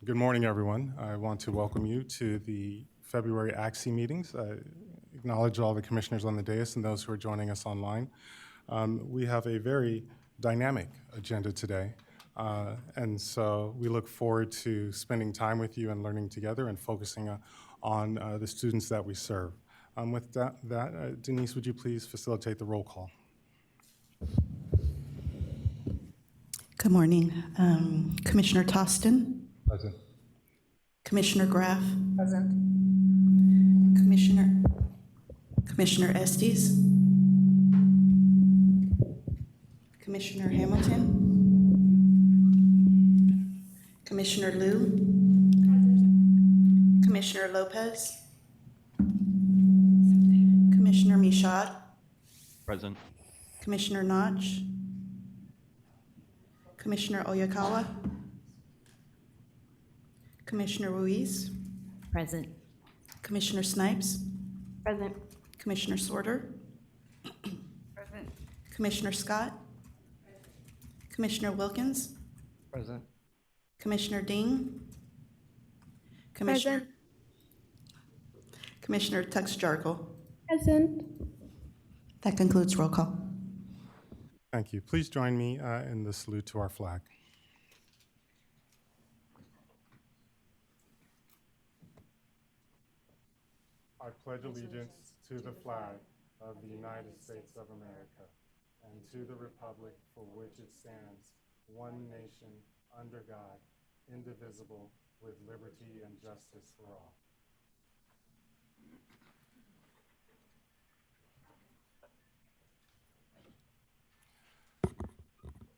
Good morning, everyone. I want to welcome you to the February ACSE meetings. I acknowledge all the commissioners on the dais and those who are joining us online. We have a very dynamic agenda today, and so we look forward to spending time with you and learning together and focusing on the students that we serve. With that, Denise, would you please facilitate the roll call? Good morning. Commissioner Tostin? Present. Commissioner Graff? Present. Commissioner Estes? Commissioner Hamilton? Commissioner Liu? Commissioner Lopez? Commissioner Michaud? Present. Commissioner Notch? Commissioner Oyakawa? Commissioner Ruiz? Present. Commissioner Snipes? Present. Commissioner Sorter? Present. Commissioner Scott? Commissioner Wilkins? Present. Commissioner Dean? Commissioner Tux Jarkle? Present. That concludes roll call. Thank you. Please join me in the salute to our flag. I pledge allegiance to the flag of the United States of America and to the republic for which it stands, one nation, under God, indivisible, with liberty and justice for all.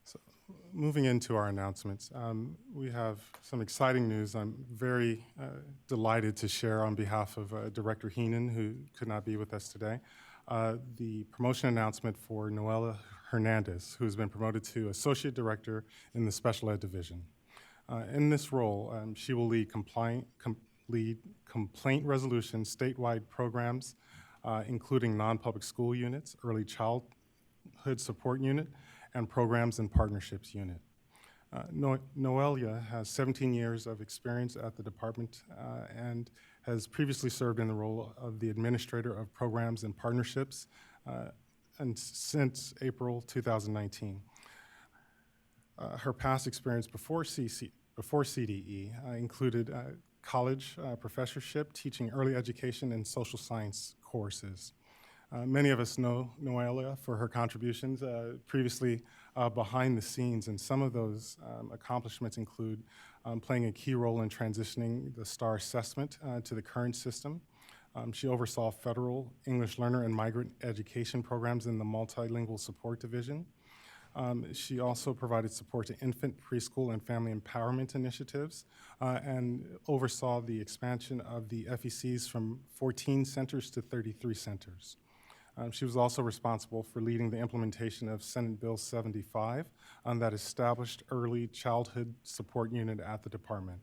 So, moving into our announcements, we have some exciting news. I'm very delighted to share on behalf of Director Heenan, who could not be with us today, the promotion announcement for Noella Hernandez, who's been promoted to Associate Director in the Special Ed Division. In this role, she will lead complaint resolution statewide programs, including non-public school units, early childhood support unit, and programs and partnerships unit. Noelia has 17 years of experience at the department and has previously served in the role of the Administrator of Programs and Partnerships and since April 2019. Her past experience before CDE included college professorship, teaching early education and social science courses. Many of us know Noelia for her contributions previously behind the scenes, and some of those accomplishments include playing a key role in transitioning the STAR assessment to the current system. She oversaw federal English learner and migrant education programs in the Multilingual Support Division. She also provided support to infant, preschool, and family empowerment initiatives and oversaw the expansion of the FECs from 14 centers to 33 centers. She was also responsible for leading the implementation of Senate Bill 75 that established early childhood support unit at the department.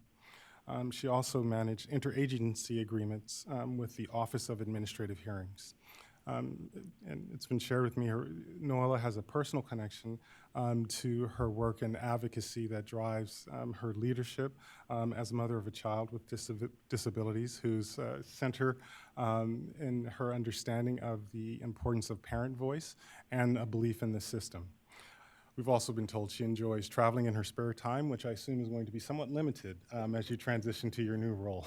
She also managed interagency agreements with the Office of Administrative Hearings. And it's been shared with me, Noella has a personal connection to her work and advocacy that drives her leadership as a mother of a child with disabilities, who's center in her understanding of the importance of parent voice and a belief in the system. We've also been told she enjoys traveling in her spare time, which I assume is going to be somewhat limited as you transition to your new role.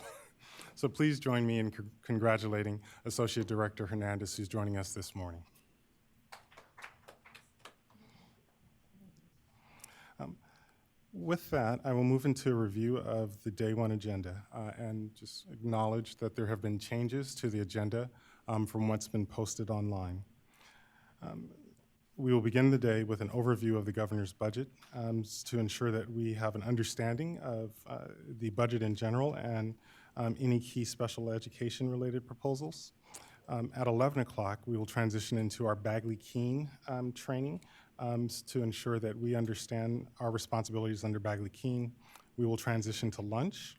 So please join me in congratulating Associate Director Hernandez, who's joining us this morning. With that, I will move into a review of the day one agenda and just acknowledge that there have been changes to the agenda from what's been posted online. We will begin the day with an overview of the governor's budget to ensure that we have an understanding of the budget in general and any key special education related proposals. At 11 o'clock, we will transition into our Bagley-Keene training to ensure that we understand our responsibilities under Bagley-Keene. We will transition to lunch.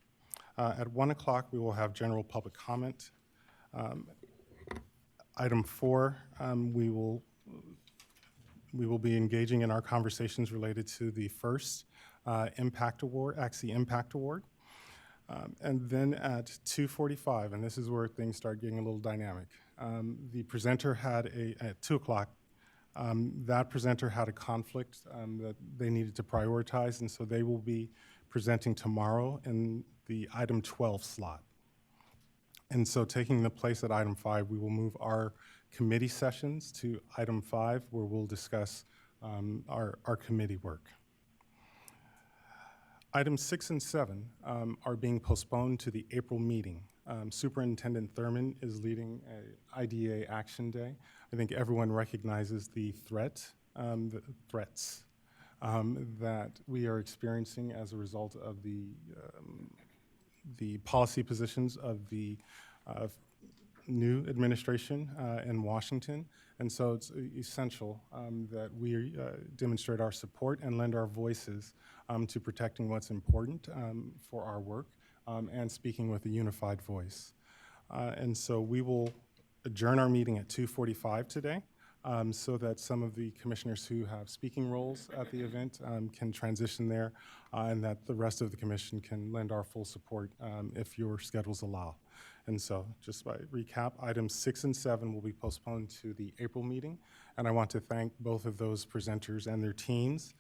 At 1 o'clock, we will have general public comment. Item 4, we will be engaging in our conversations related to the first Impact Award, ACSE Impact Award. And then at 2:45, and this is where things start getting a little dynamic, the presenter had at 2 o'clock, that presenter had a conflict that they needed to prioritize, and so they will be presenting tomorrow in the item 12 slot. And so taking the place at item 5, we will move our committee sessions to item 5, where we'll discuss our committee work. Items 6 and 7 are being postponed to the April meeting. Superintendent Thurman is leading an IDA Action Day. I think everyone recognizes the threats that we are experiencing as a result of the policy positions of the new administration in Washington. And so it's essential that we demonstrate our support and lend our voices to protecting what's important for our work and speaking with a unified voice. And so we will adjourn our meeting at 2:45 today so that some of the commissioners who have speaking roles at the event can transition there and that the rest of the commission can lend our full support if your schedules allow. And so, just by recap, items 6 and 7 will be postponed to the April meeting. And I want to thank both of those presenters and their teams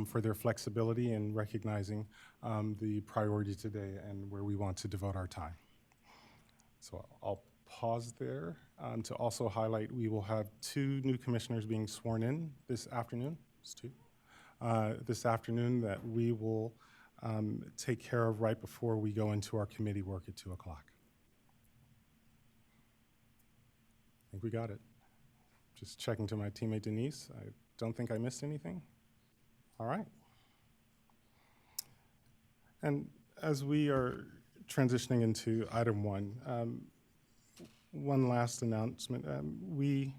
for their flexibility in recognizing the priority today and where we want to devote our time. So I'll pause there to also highlight we will have 2 new commissioners being sworn in this afternoon. It's 2. This afternoon that we will take care of right before we go into our committee work at 2 o'clock. I think we got it. Just checking to my teammate Denise. I don't think I missed anything. All right. And as we are transitioning into item 1, one last announcement. We've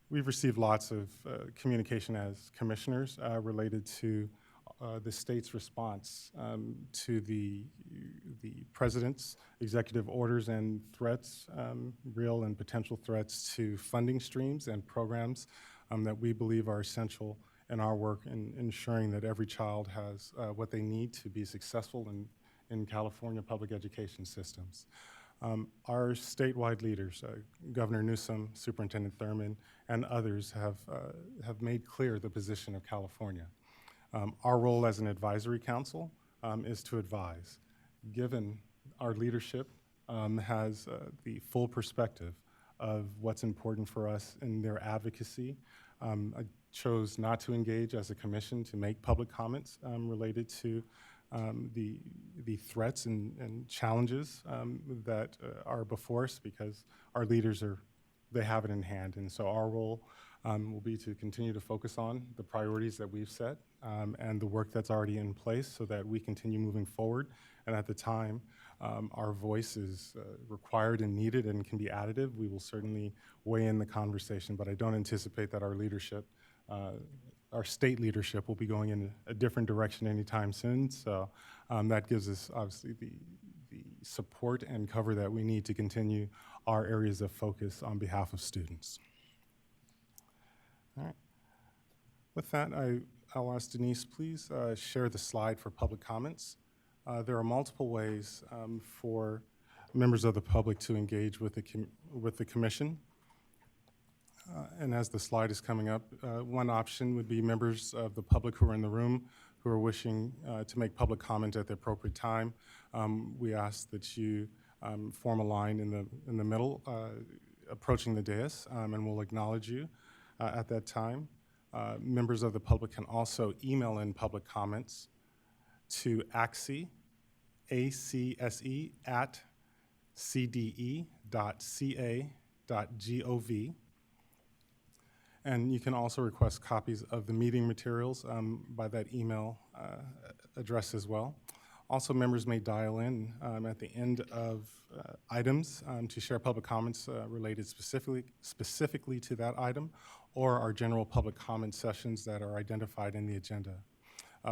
received lots of communication as commissioners related to the state's response to the president's executive orders and threats, real and potential threats to funding streams and programs that we believe are essential in our work in ensuring that every child has what they need to be successful in California public education systems. Our statewide leaders, Governor Newsom, Superintendent Thurman, and others have made clear the position of California. Our role as an advisory council is to advise. Given our leadership has the full perspective of what's important for us in their advocacy, I chose not to engage as a commission to make public comments related to the threats and challenges that are before us because our leaders they have it in hand. And so our role will be to continue to focus on the priorities that we've set and the work that's already in place so that we continue moving forward. And at the time our voice is required and needed and can be additive, we will certainly weigh in the conversation, but I don't anticipate that our leadership our state leadership will be going in a different direction anytime soon. So that gives us obviously the support and cover that we need to continue our areas of focus on behalf of students. All right. With that, I'll ask Denise, please share the slide for public comments. There are multiple ways for members of the public to engage with the commission. And as the slide is coming up, one option would be members of the public who are in the room who are wishing to make public comment at the appropriate time. We ask that you form a line in the middle approaching the dais, and we'll acknowledge you at that time. Members of the public can also email in public comments to ACSE, ACSE at cde.ca.gov. And you can also request copies of the meeting materials by that email address as well. Also, members may dial in at the end of items to share public comments related specifically to that item or our general public comment sessions that are identified in the agenda.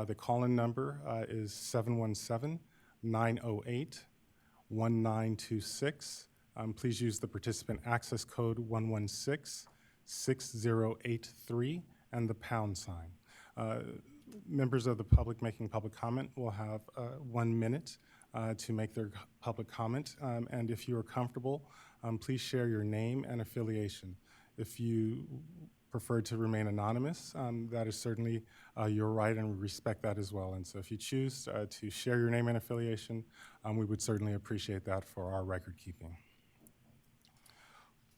The call-in number is 717-908-1926. Please use the participant access code 116-6083 and the pound sign. Members of the public making public comment will have 1 minute to make their public comment. And if you are comfortable, please share your name and affiliation. If you prefer to remain anonymous, that is certainly your right, and we respect that as well. And so if you choose to share your name and affiliation, we would certainly appreciate that for our record keeping.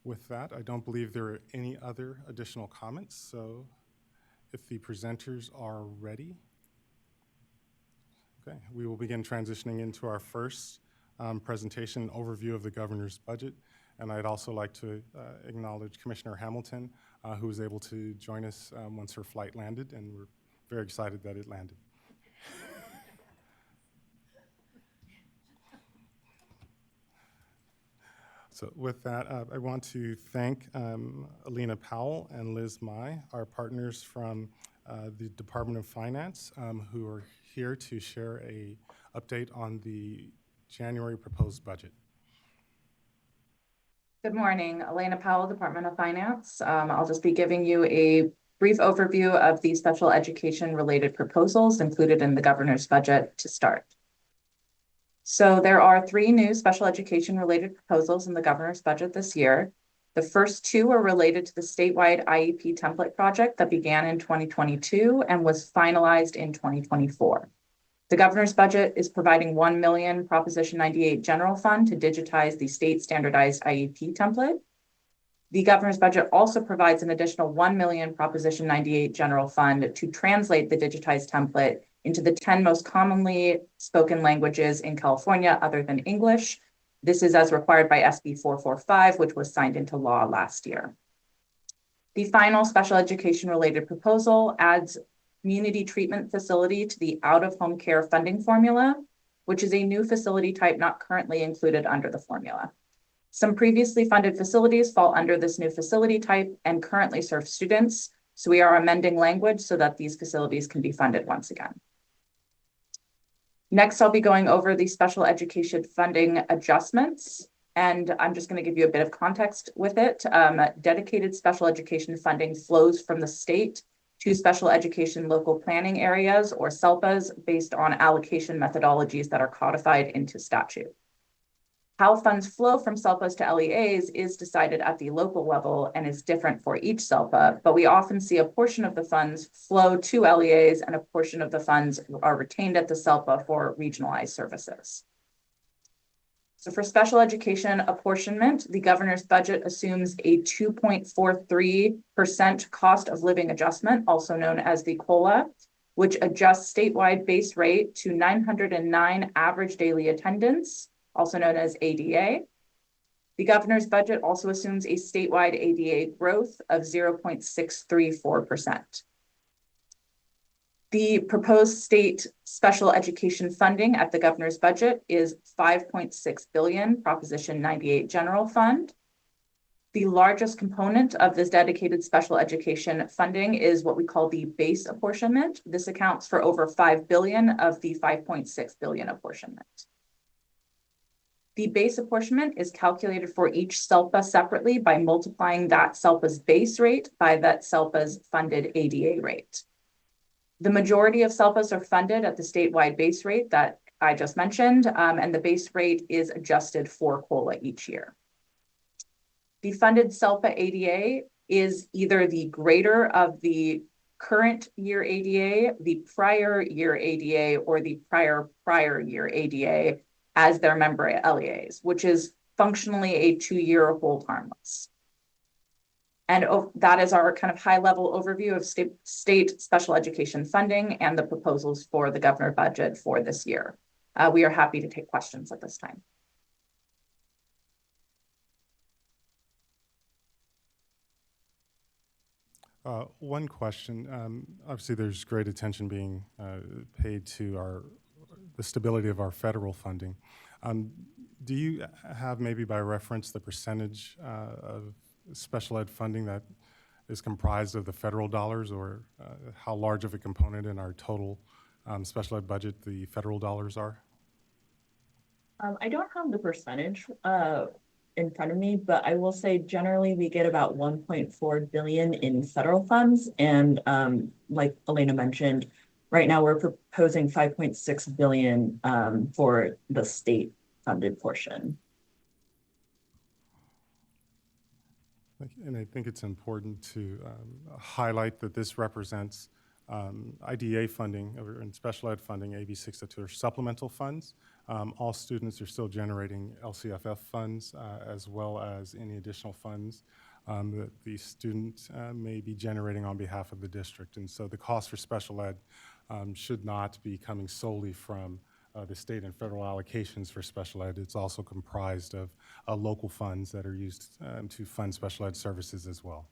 With that, I don't believe there are any other additional comments, so if the presenters are ready. Okay, we will begin transitioning into our first presentation, overview of the governor's budget. And I'd also like to acknowledge Commissioner Hamilton, who was able to join us once her flight landed, and we're very excited that it landed. So with that, I want to thank Alina Powell and Liz Mai, our partners from the Department of Finance, who are here to share an update on the January proposed budget. Good morning, Elena Powell, Department of Finance. I'll just be giving you a brief overview of the special education related proposals included in the governor's budget to start. So there are 3 new special education related proposals in the governor's budget this year. The first 2 are related to the statewide IEP template project that began in 2022 and was finalized in 2024. The governor's budget is providing $1 million Proposition 98 general fund to digitize the state standardized IEP template. The governor's budget also provides an additional $1 million Proposition 98 general fund to translate the digitized template into the 10 most commonly spoken languages in California other than English. This is as required by SB 445, which was signed into law last year. The final special education related proposal adds community treatment facility to the out-of-home care funding formula, which is a new facility type not currently included under the formula. Some previously funded facilities fall under this new facility type and currently serve students, so we are amending language so that these facilities can be funded once again. Next, I'll be going over the special education funding adjustments, and I'm just going to give you a bit of context with it. Dedicated special education funding flows from the state to special education local planning areas, or SELPAs, based on allocation methodologies that are codified into statute. How funds flow from SELPAs to LEAs is decided at the local level and is different for each SELPA, but we often see a portion of the funds flow to LEAs and a portion of the funds are retained at the SELPA for regionalized services. So for special education apportionment, the governor's budget assumes a 2.43% cost of living adjustment, also known as the COLA, which adjusts statewide base rate to 909 average daily attendance, also known as ADA. The governor's budget also assumes a statewide ADA growth of 0.634%. The proposed state special education funding at the governor's budget is $5.6 billion, Proposition 98 General Fund. The largest component of this dedicated special education funding is what we call the base apportionment. This accounts for over $5 billion of the $5.6 billion apportionment. The base apportionment is calculated for each SELPA separately by multiplying that SELPA's base rate by that SELPA's funded ADA rate. The majority of SELPAs are funded at the statewide base rate that I just mentioned, and the base rate is adjusted for COLA each year. The funded SELPA ADA is either the greater of the current year ADA, the prior year ADA, or the prior year ADA as their member LEAs, which is functionally a 2-year hold harmless. And that is our kind of high-level overview of state special education funding and the proposals for the governor budget for this year. We are happy to take questions at this time. One question. Obviously, there's great attention being paid to the stability of our federal funding. Do you have maybe by reference the percentage of special ed funding that is comprised of the federal dollars, or how large of a component in our total special ed budget the federal dollars are? I don't have the percentage in front of me, but I will say generally we get about 1.4 billion in federal funds, and like Elena mentioned, right now we're proposing 5.6 billion for the state funded portion. And I think it's important to highlight that this represents IDA funding and special ed funding, AB 602, or supplemental funds. All students are still generating LCFF funds as well as any additional funds that the student may be generating on behalf of the district. And so the cost for special ed should not be coming solely from the state and federal allocations for special ed. It's also comprised of local funds that are used to fund special ed services as well.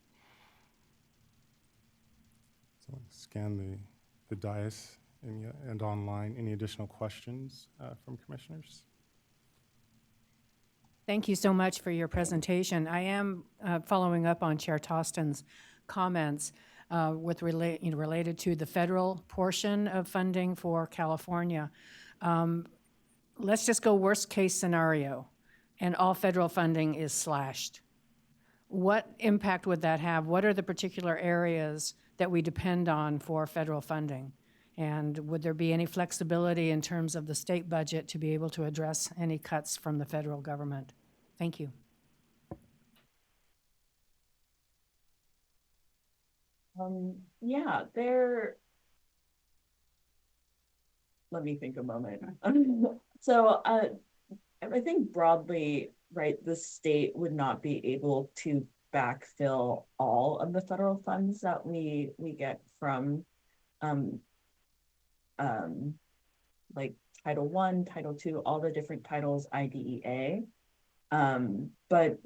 So scan the dais and online. Any additional questions from commissioners? Thank you so much for your presentation. I am following up on Chair Tostin's comments related to the federal portion of funding for California. Let's just go worst case scenario, and all federal funding is slashed. What impact would that have? What are the particular areas that we depend on for federal funding? And would there be any flexibility in terms of the state budget to be able to address any cuts from the federal government? Thank you. Yeah, let me think a moment. So I think broadly, right, the state would not be able to backfill all of the federal funds that we get from like Title I, Title II, all the different titles, IDEA. But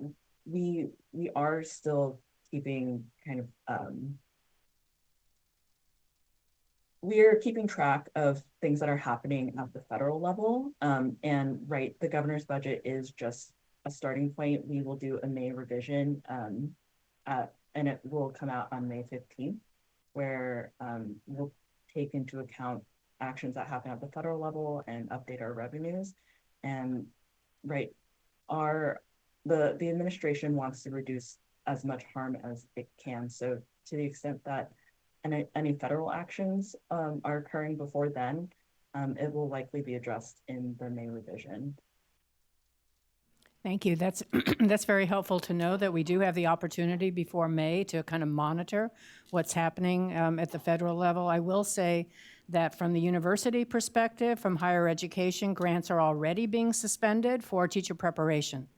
we are still keeping kind of we're keeping track of things that are happening at the federal level. And right, the governor's budget is just a starting point. We will do a May revision and it will come out on May 15th, where we'll take into account actions that happen at the federal level and update our revenues. And right, the administration wants to reduce as much harm as it can. So to the extent that any federal actions are occurring before then, it will likely be addressed in the May revision. Thank you. That's that's very helpful to know that we do have the opportunity before May to kind of monitor what's happening at the federal level. I will say that from the university perspective, from higher education, grants are already being suspended for teacher preparation.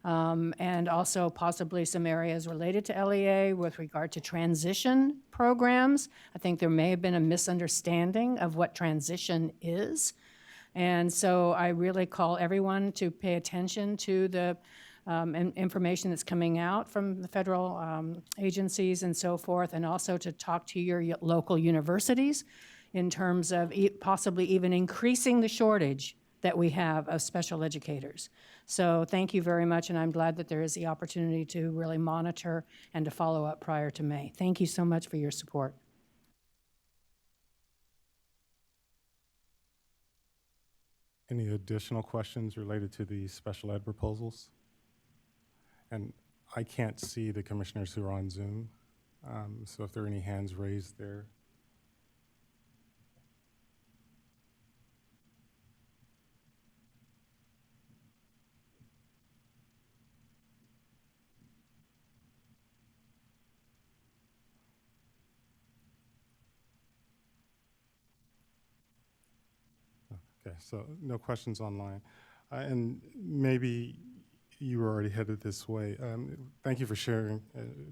And also possibly some areas related to LEA with regard to transition programs. I think there may have been a misunderstanding of what transition is. And so I really call everyone to pay attention to the information that's coming out from the federal agencies and so forth, and also to talk to your local universities in terms of possibly even increasing the shortage that we have of special educators. So thank you very much, and I'm glad that there is the opportunity to really monitor and to follow up prior to May. Thank you so much for your support. Any additional questions related to the special ed proposals? And I can't see the commissioners who are on Zoom, so if there are any hands raised there. Okay, so no questions online. And maybe you were already headed this way. Thank you for sharing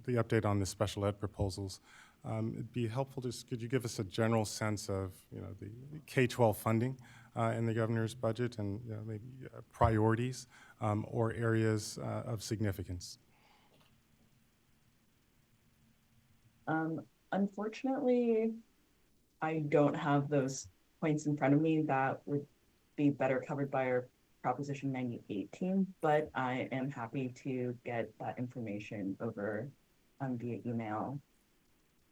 the update on the special ed proposals. It'd be helpful could you give us a general sense of, the K-12 funding in the governor's budget and maybe priorities or areas of significance? Unfortunately, I don't have those points in front of me. That would be better covered by our Proposition 98 team, but I am happy to get that information over via email,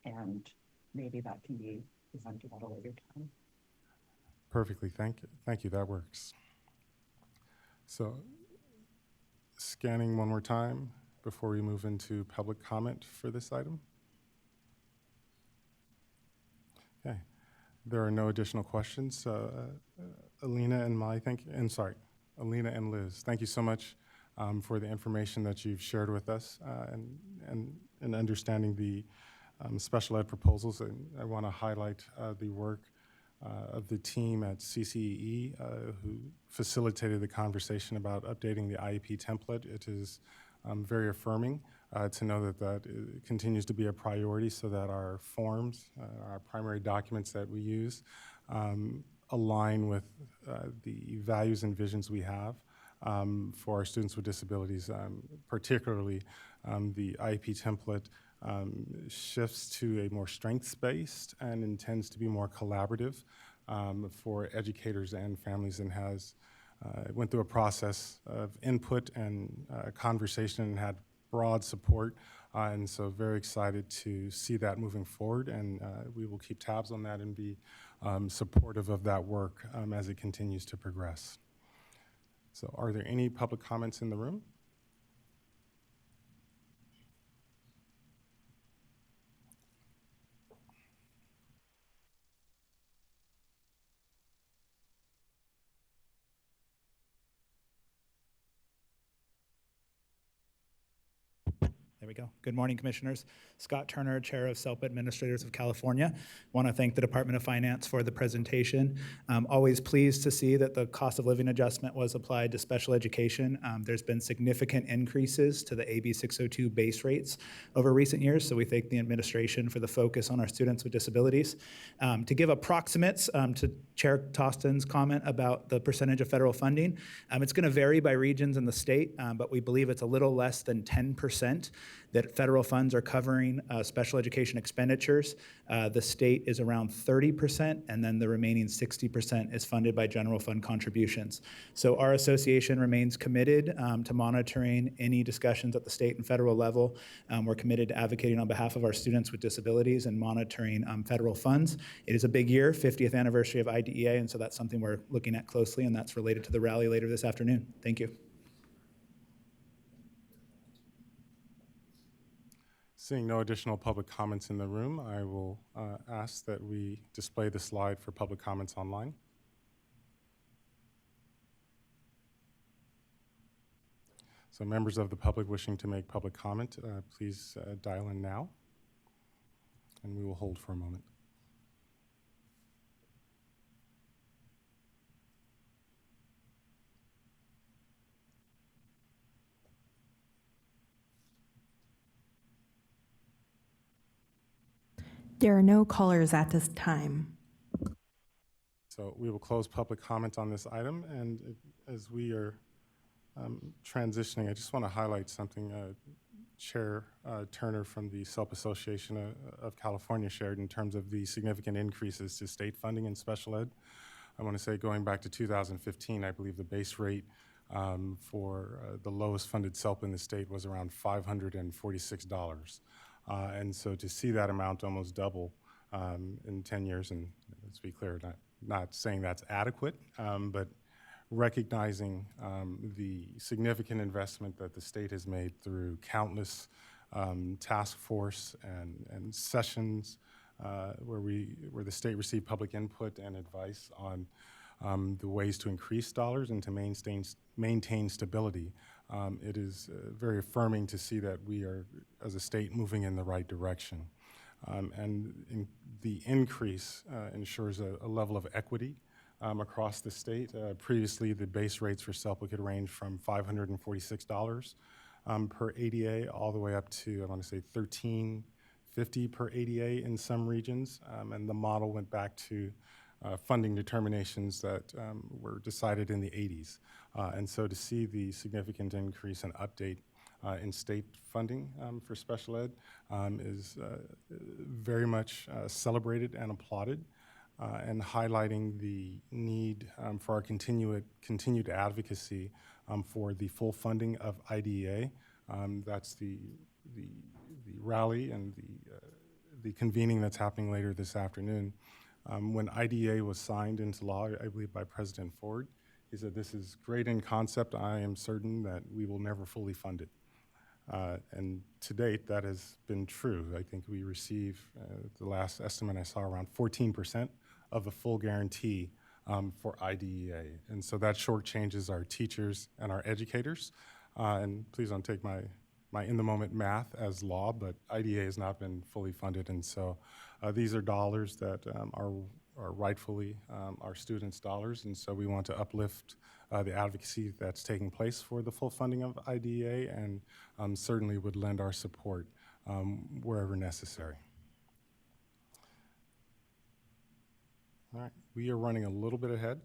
and maybe that can be presented at a later time. Perfectly, thank you. Thank you, that works. So scanning one more time before we move into public comment for this item. Okay. There are no additional questions. Alina and Alina and Liz, thank you so much for the information that you've shared with us and understanding the special ed proposals. And I want to highlight the work of the team at CCEE who facilitated the conversation about updating the IEP template. It is very affirming to know that that continues to be a priority so that our forms, our primary documents that we use, align with the values and visions we have for our students with disabilities, particularly the IEP template shifts to a more strengths-based and intends to be more collaborative for educators and families, and has went through a process of input and conversation and had broad support, and so very excited to see that moving forward, and we will keep tabs on that and be supportive of that work as it continues to progress. So are there any public comments in the room? There we go. Good morning, Commissioners. Scott Turner, Chair of SELP Administrators of California. Want to thank the Department of Finance for the presentation. Always pleased to see that the cost of living adjustment was applied to special education. There's been significant increases to the AB 602 base rates over recent years, so we thank the administration for the focus on our students with disabilities. To give approximates to Chair Tostin's comment about the percentage of federal funding, it's going to vary by regions in the state, but we believe it's a little less than 10% that federal funds are covering special education expenditures. The state is around 30%, and then the remaining 60% is funded by general fund contributions. So our association remains committed to monitoring any discussions at the state and federal level. We're committed to advocating on behalf of our students with disabilities and monitoring federal funds. It is a big year, 50th anniversary of IDEA, and so that's something we're looking at closely, and that's related to the rally later this afternoon. Thank you. Seeing no additional public comments in the room, I will ask that we display the slide for public comments online. So members of the public wishing to make public comment, please dial in now, and we will hold for a moment. There are no callers at this time. So we will close public comment on this item, and as we are transitioning, I just want to highlight something Chair Turner from the SELP Association of California shared in terms of the significant increases to state funding in special ed. I want to say going back to 2015, I believe the base rate for the lowest funded SELP in the state was around $546. And so to see that amount almost double in 10 years, and let's be clear, not saying that's adequate, but recognizing the significant investment that the state has made through countless task force and sessions where the state received public input and advice on the ways to increase dollars and to maintain stability. It is very affirming to see that we are, as a state, moving in the right direction. The increase ensures a level of equity across the state. Previously, the base rates for SELP could range from $546 per ADA all the way up to, I want to say, $1,350 per ADA in some regions. And the model went back to funding determinations that were decided in the 80s. And so to see the significant increase and update in state funding for special ed is very much celebrated and applauded, and highlighting the need for our continued advocacy for the full funding of IDEA. That's the rally and the convening that's happening later this afternoon. When IDEA was signed into law, I believe by President Ford, he said, "This is great in concept. I am certain that we will never fully fund it." And to date, that has been true. I think we receive, the last estimate I saw, around 14% of a full guarantee for IDEA. And so that shortchanges our teachers and our educators. And please don't take my in-the-moment math as law, but IDEA has not been fully funded. And so these are dollars that are rightfully our students' dollars. And so we want to uplift the advocacy that's taking place for the full funding of IDEA, and certainly would lend our support wherever necessary. All right, we are running a little bit ahead,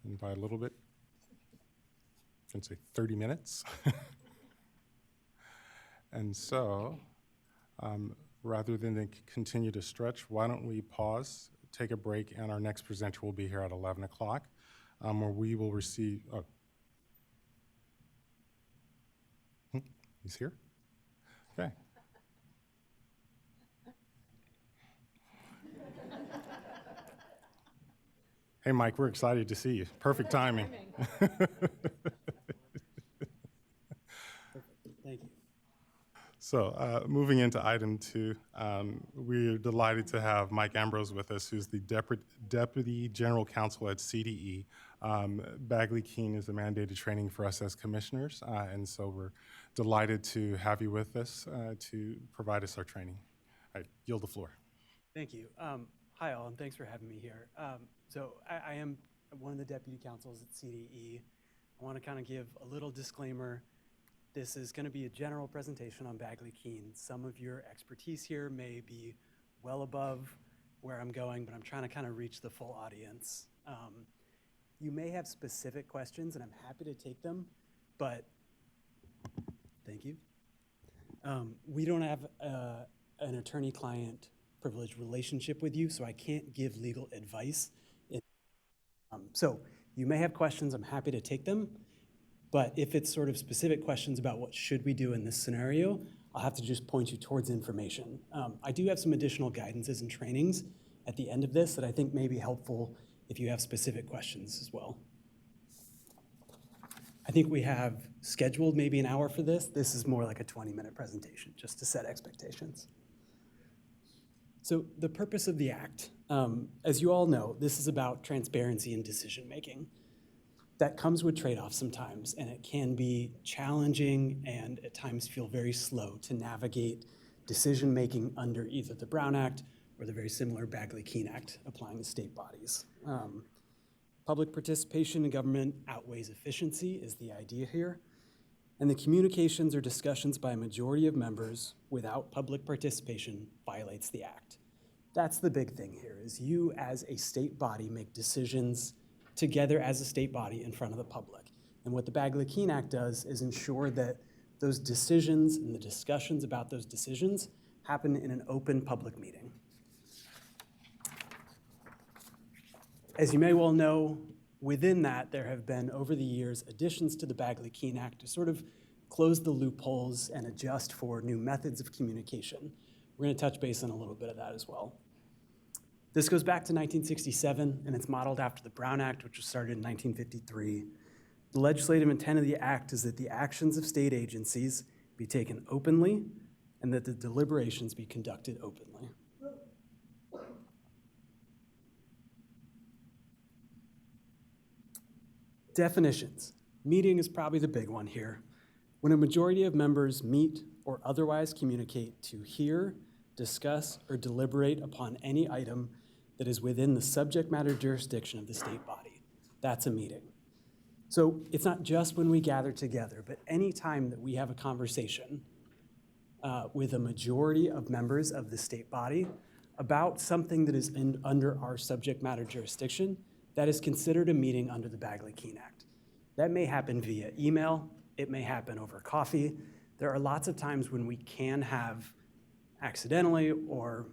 and by a little bit, I can say 30 minutes. And so, rather than continue to stretch, why don't we pause, take a break, and our next presenter will be here at 11 o'clock, where we will receive, he's here? Okay. Hey, Mike, we're excited to see you. Perfect timing. Thank you. So moving into item 2, we're delighted to have Mike Ambrose with us, who's the Deputy General Counsel at CDE. Bagley-Keene is a mandated training for us as commissioners, and so we're delighted to have you with us to provide us our training. I yield the floor. Thank you. Hi, all, and thanks for having me here. So I am one of the deputy counsels at CDE. I want to kind of give a little disclaimer. This is going to be a general presentation on Bagley-Keene. Some of your expertise here may be well above where I'm going, but I'm trying to kind of reach the full audience. You may have specific questions, and I'm happy to take them, but thank you. We don't have an attorney-client privileged relationship with you, so I can't give legal advice. So you may have questions, I'm happy to take them, but if it's sort of specific questions about what should we do in this scenario, I'll have to just point you towards information. I do have some additional guidances and trainings at the end of this that I think may be helpful if you have specific questions as well. I think we have scheduled maybe an hour for this. This is more like a 20-minute presentation, just to set expectations. So the purpose of the act, as you all know, this is about transparency and decision-making. That comes with trade-offs sometimes, and it can be challenging and at times feel very slow to navigate decision-making under either the Brown Act or the very similar Bagley-Keene Act applying to state bodies. Public participation in government outweighs efficiency is the idea here. And the communications or discussions by a majority of members without public participation violates the act. That's the big thing here, is you as a state body make decisions together as a state body in front of the public. And what the Bagley-Keene Act does is ensure that those decisions and the discussions about those decisions happen in an open public meeting. As you may well know, within that, there have been, over the years, additions to the Bagley-Keene Act to sort of close the loopholes and adjust for new methods of communication. We're going to touch base on a little bit of that as well. This goes back to 1967, and it's modeled after the Brown Act, which was started in 1953. The legislative intent of the act is that the actions of state agencies be taken openly and that the deliberations be conducted openly. Definitions. Meeting is probably the big one here. When a majority of members meet or otherwise communicate to hear, discuss, or deliberate upon any item that is within the subject matter jurisdiction of the state body. That's a meeting. So it's not just when we gather together, but any time that we have a conversation with a majority of members of the state body about something that is under our subject matter jurisdiction, that is considered a meeting under the Bagley-Keene Act. That may happen via email, it may happen over coffee. There are lots of times when we can have accidentally or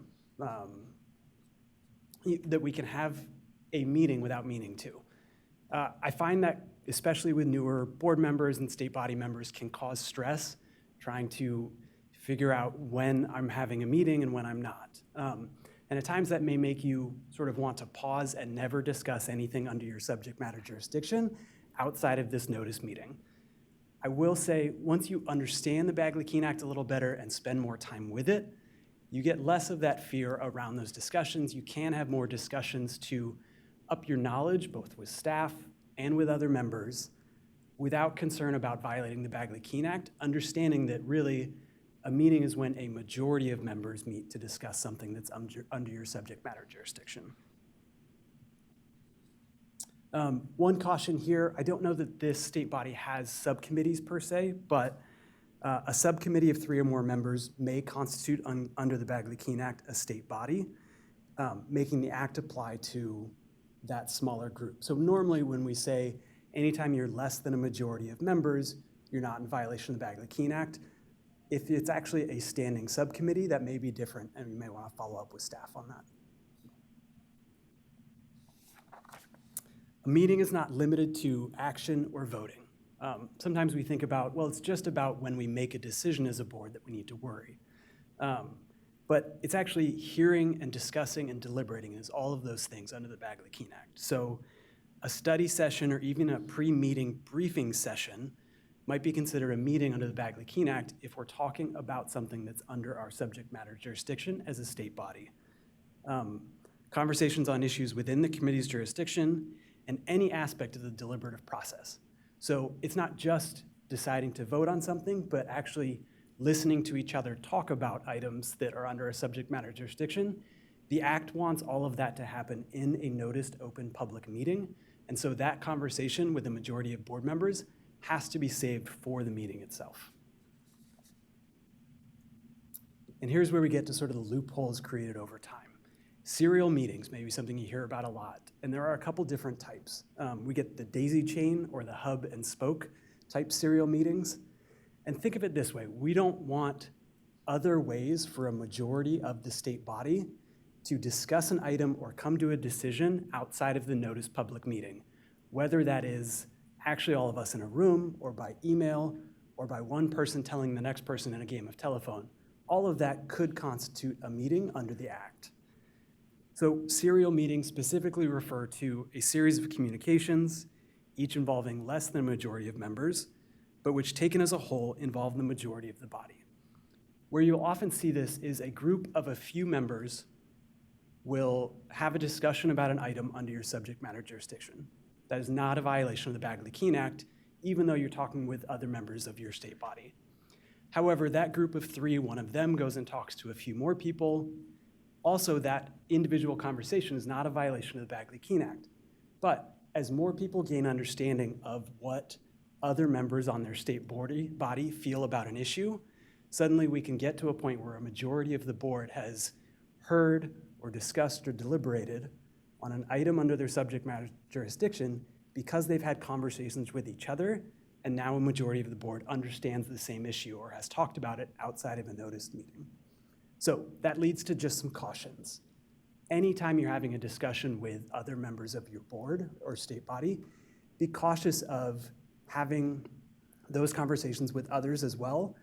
that we can have a meeting without meaning to. I find that, especially with newer board members and state body members, can cause stress trying to figure out when I'm having a meeting and when I'm not. And at times that may make you sort of want to pause and never discuss anything under your subject matter jurisdiction outside of this notice meeting. I will say, once you understand the Bagley-Keene Act a little better and spend more time with it, you get less of that fear around those discussions. You can have more discussions to up your knowledge, both with staff and with other members, without concern about violating the Bagley-Keene Act, understanding that really a meeting is when a majority of members meet to discuss something that's under your subject matter jurisdiction. One caution here, I don't know that this state body has subcommittees per se, but a subcommittee of 3 or more members may constitute under the Bagley-Keene Act a state body, making the act apply to that smaller group. So normally when we say anytime you're less than a majority of members, you're not in violation of the Bagley-Keene Act. If it's actually a standing subcommittee, that may be different, and you may want to follow up with staff on that. A meeting is not limited to action or voting. Sometimes we think about, well, it's just about when we make a decision as a board that we need to worry. But it's actually hearing and discussing and deliberating is all of those things under the Bagley-Keene Act. So a study session or even a pre-meeting briefing session might be considered a meeting under the Bagley-Keene Act if we're talking about something that's under our subject matter jurisdiction as a state body. Conversations on issues within the committee's jurisdiction and any aspect of the deliberative process. So it's not just deciding to vote on something, but actually listening to each other talk about items that are under a subject matter jurisdiction. The Act wants all of that to happen in a noticed open public meeting. And so that conversation with the majority of board members has to be saved for the meeting itself. And here's where we get to sort of the loopholes created over time. Serial meetings may be something you hear about a lot, and there are a couple different types. We get the daisy chain or the hub and spoke type serial meetings. And think of it this way, we don't want other ways for a majority of the state body to discuss an item or come to a decision outside of the noticed public meeting, whether that is actually all of us in a room or by email or by one person telling the next person in a game of telephone. All of that could constitute a meeting under the Act. So serial meetings specifically refer to a series of communications, each involving less than a majority of members, but which taken as a whole involve the majority of the body. Where you'll often see this is a group of a few members will have a discussion about an item under your subject matter jurisdiction. That is not a violation of the Bagley-Keene Act, even though you're talking with other members of your state body. However, that group of 3, one of them goes and talks to a few more people. Also, that individual conversation is not a violation of the Bagley-Keene Act. But as more people gain understanding of what other members on their state body feel about an issue, suddenly we can get to a point where a majority of the board has heard or discussed or deliberated on an item under their subject matter jurisdiction because they've had conversations with each other, and now a majority of the board understands the same issue or has talked about it outside of a noticed meeting. So that leads to just some cautions. Anytime you're having a discussion with other members of your board or state body, be cautious of having those conversations with others as well.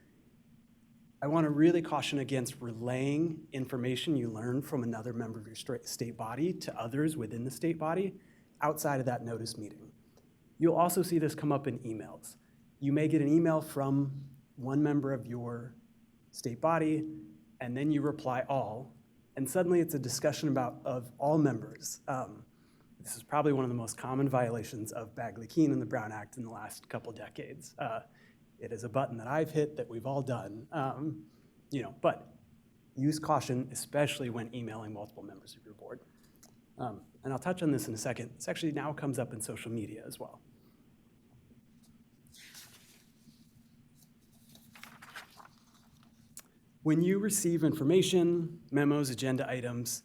I want to really caution against relaying information you learn from another member of your state body to others within the state body outside of that notice meeting. You'll also see this come up in emails. You may get an email from one member of your state body, and then you reply all, and suddenly it's a discussion of all members. This is probably one of the most common violations of Bagley-Keene and the Brown Act in the last couple decades. It is a button that I've hit that we've all done, but use caution, especially when emailing multiple members of your board. And I'll touch on this in a second. This actually now comes up in social media as well. When you receive information, memos, agenda items,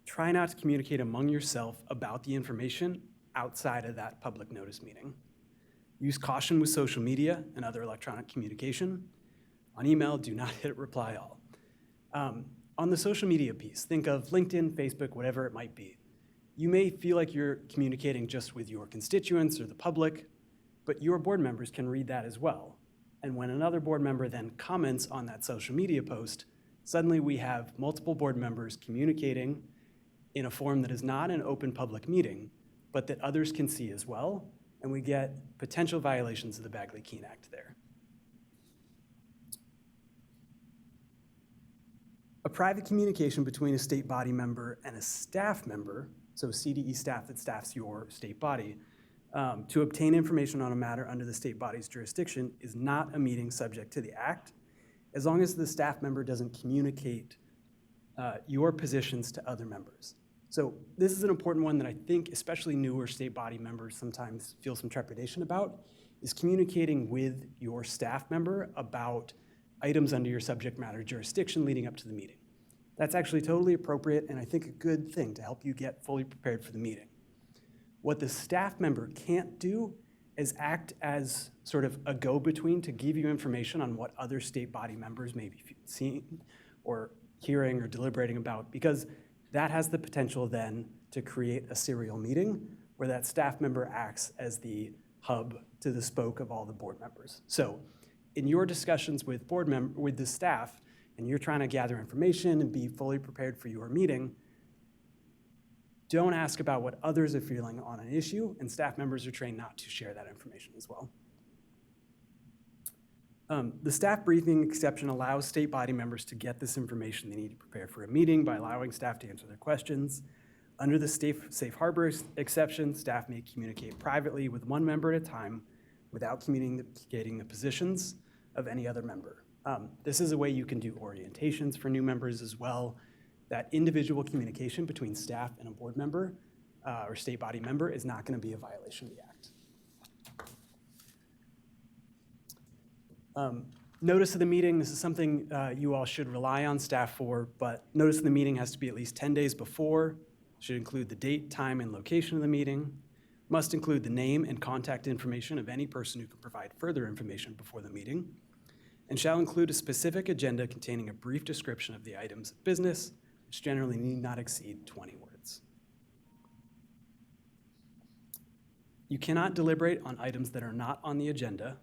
try not to communicate among yourself about the information outside of that public notice meeting. Use caution with social media and other electronic communication. On email, do not hit reply all. On the social media piece, think of LinkedIn, Facebook, whatever it might be. You may feel like you're communicating just with your constituents or the public, but your board members can read that as well. And when another board member then comments on that social media post, suddenly we have multiple board members communicating in a form that is not an open public meeting, but that others can see as well, and we get potential violations of the Bagley-Keene Act there. A private communication between a state body member and a staff member, so CDE staff that staffs your state body, to obtain information on a matter under the state body's jurisdiction is not a meeting subject to the act, as long as the staff member doesn't communicate your positions to other members. So this is an important one that I think especially newer state body members sometimes feel some trepidation about, is communicating with your staff member about items under your subject matter jurisdiction leading up to the meeting. That's actually totally appropriate and I think a good thing to help you get fully prepared for the meeting. What the staff member can't do is act as sort of a go-between to give you information on what other state body members may be seeing or hearing or deliberating about, because that has the potential then to create a serial meeting where that staff member acts as the hub to the spoke of all the board members. So in your discussions with with the staff, and you're trying to gather information and be fully prepared for your meeting, don't ask about what others are feeling on an issue, and staff members are trained not to share that information as well. The staff briefing exception allows state body members to get this information they need to prepare for a meeting by allowing staff to answer their questions. Under the safe harbor exception, staff may communicate privately with one member at a time without communicating the positions of any other member. This is a way you can do orientations for new members as well. That individual communication between staff and a board member or state body member is not going to be a violation of the act. Notice of the meeting, this is something you all should rely on staff for, but notice of the meeting has to be at least 10 days before, should include the date, time, and location of the meeting, must include the name and contact information of any person who can provide further information before the meeting, and shall include a specific agenda containing a brief description of the items of business, which generally need not exceed 20 words. You cannot deliberate on items that are not on the agenda.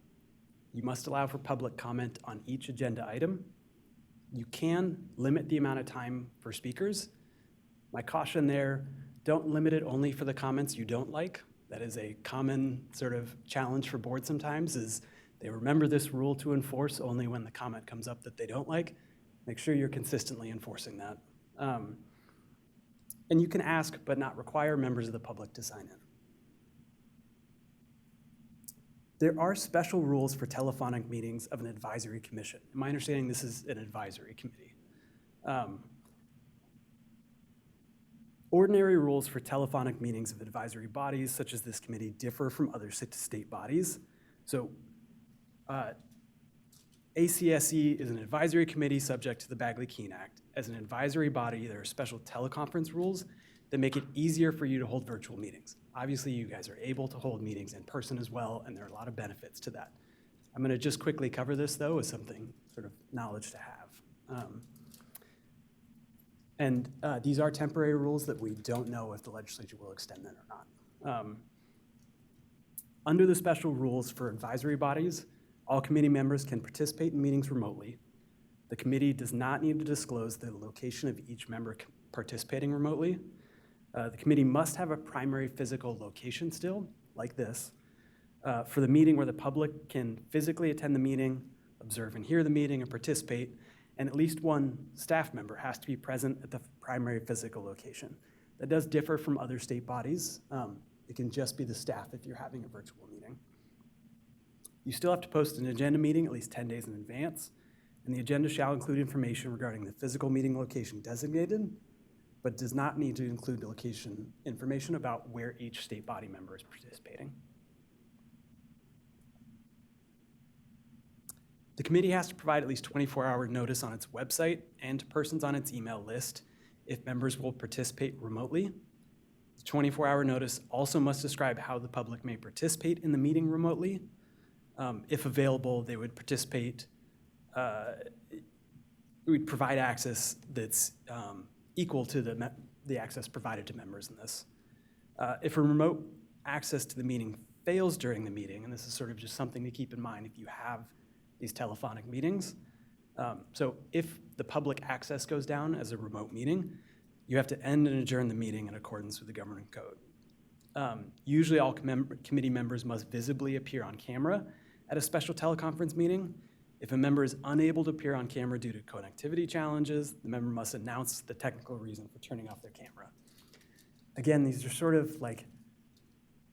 You must allow for public comment on each agenda item. You can limit the amount of time for speakers. My caution there, don't limit it only for the comments you don't like. That is a common sort of challenge for boards sometimes, is they remember this rule to enforce only when the comment comes up that they don't like. Make sure you're consistently enforcing that. And you can ask but not require members of the public to sign in. There are special rules for telephonic meetings of an advisory commission. In my understanding, this is an advisory committee. Ordinary rules for telephonic meetings of advisory bodies, such as this committee, differ from other state bodies. So ACSE is an advisory committee subject to the Bagley-Keene Act. As an advisory body, there are special teleconference rules that make it easier for you to hold virtual meetings. Obviously, you guys are able to hold meetings in person as well, and there are a lot of benefits to that. I'm going to just quickly cover this, though, as something sort of knowledge to have. These are temporary rules that we don't know if the legislature will extend them or not. Under the special rules for advisory bodies, all committee members can participate in meetings remotely. The committee does not need to disclose the location of each member participating remotely. The committee must have a primary physical location still, like this, for the meeting where the public can physically attend the meeting, observe and hear the meeting, and participate, and at least one staff member has to be present at the primary physical location. That does differ from other state bodies. It can just be the staff if you're having a virtual meeting. You still have to post an agenda meeting at least 10 days in advance, and the agenda shall include information regarding the physical meeting location designated, but does not need to include location information about where each state body member is participating. The committee has to provide at least 24-hour notice on its website and to persons on its email list if members will participate remotely. The 24-hour notice also must describe how the public may participate in the meeting remotely. If available, they would participate, we'd provide access that's equal to the access provided to members in this. If a remote access to the meeting fails during the meeting, and this is sort of just something to keep in mind if you have these telephonic meetings. So if the public access goes down as a remote meeting, you have to end and adjourn the meeting in accordance with the government code. Usually all committee members must visibly appear on camera at a special teleconference meeting. If a member is unable to appear on camera due to connectivity challenges, the member must announce the technical reason for turning off their camera. Again, these are sort of like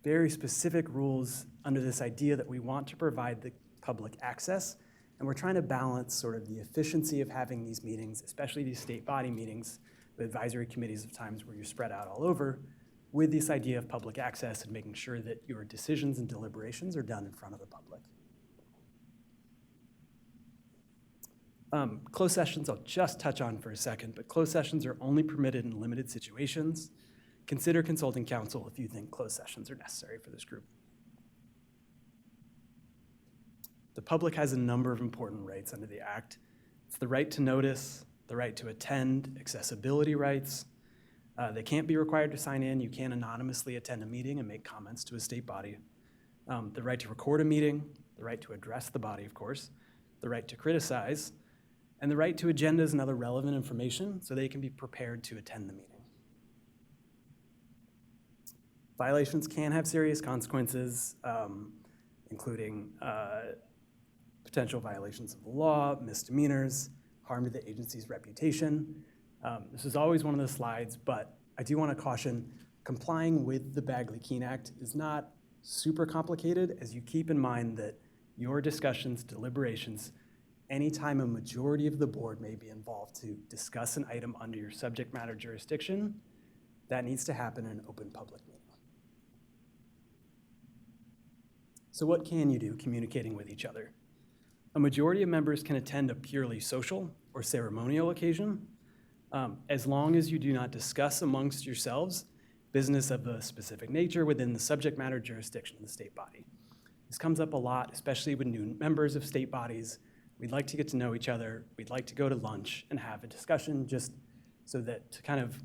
very specific rules under this idea that we want to provide the public access, and we're trying to balance sort of the efficiency of having these meetings, especially these state body meetings, with advisory committees of times where you're spread out all over, with this idea of public access and making sure that your decisions and deliberations are done in front of the public. Closed sessions I'll just touch on for a second, but closed sessions are only permitted in limited situations. Consider consulting counsel if you think closed sessions are necessary for this group. The public has a number of important rights under the Act. It's the right to notice, the right to attend, accessibility rights. They can't be required to sign in. You can anonymously attend a meeting and make comments to a state body. The right to record a meeting, the right to address the body, of course, the right to criticize, and the right to agendas and other relevant information so they can be prepared to attend the meeting. Violations can have serious consequences, including potential violations of the law, misdemeanors, harm to the agency's reputation. This is always one of the slides, but I do want to caution, complying with the Bagley-Keene Act is not super complicated, as you keep in mind that your discussions, deliberations, anytime a majority of the board may be involved to discuss an item under your subject matter jurisdiction, that needs to happen in an open public meeting. So what can you do communicating with each other? A majority of members can attend a purely social or ceremonial occasion, as long as you do not discuss amongst yourselves business of a specific nature within the subject matter jurisdiction of the state body. This comes up a lot, especially with new members of state bodies. We'd like to get to know each other. We'd like to go to lunch and have a discussion just so that to kind of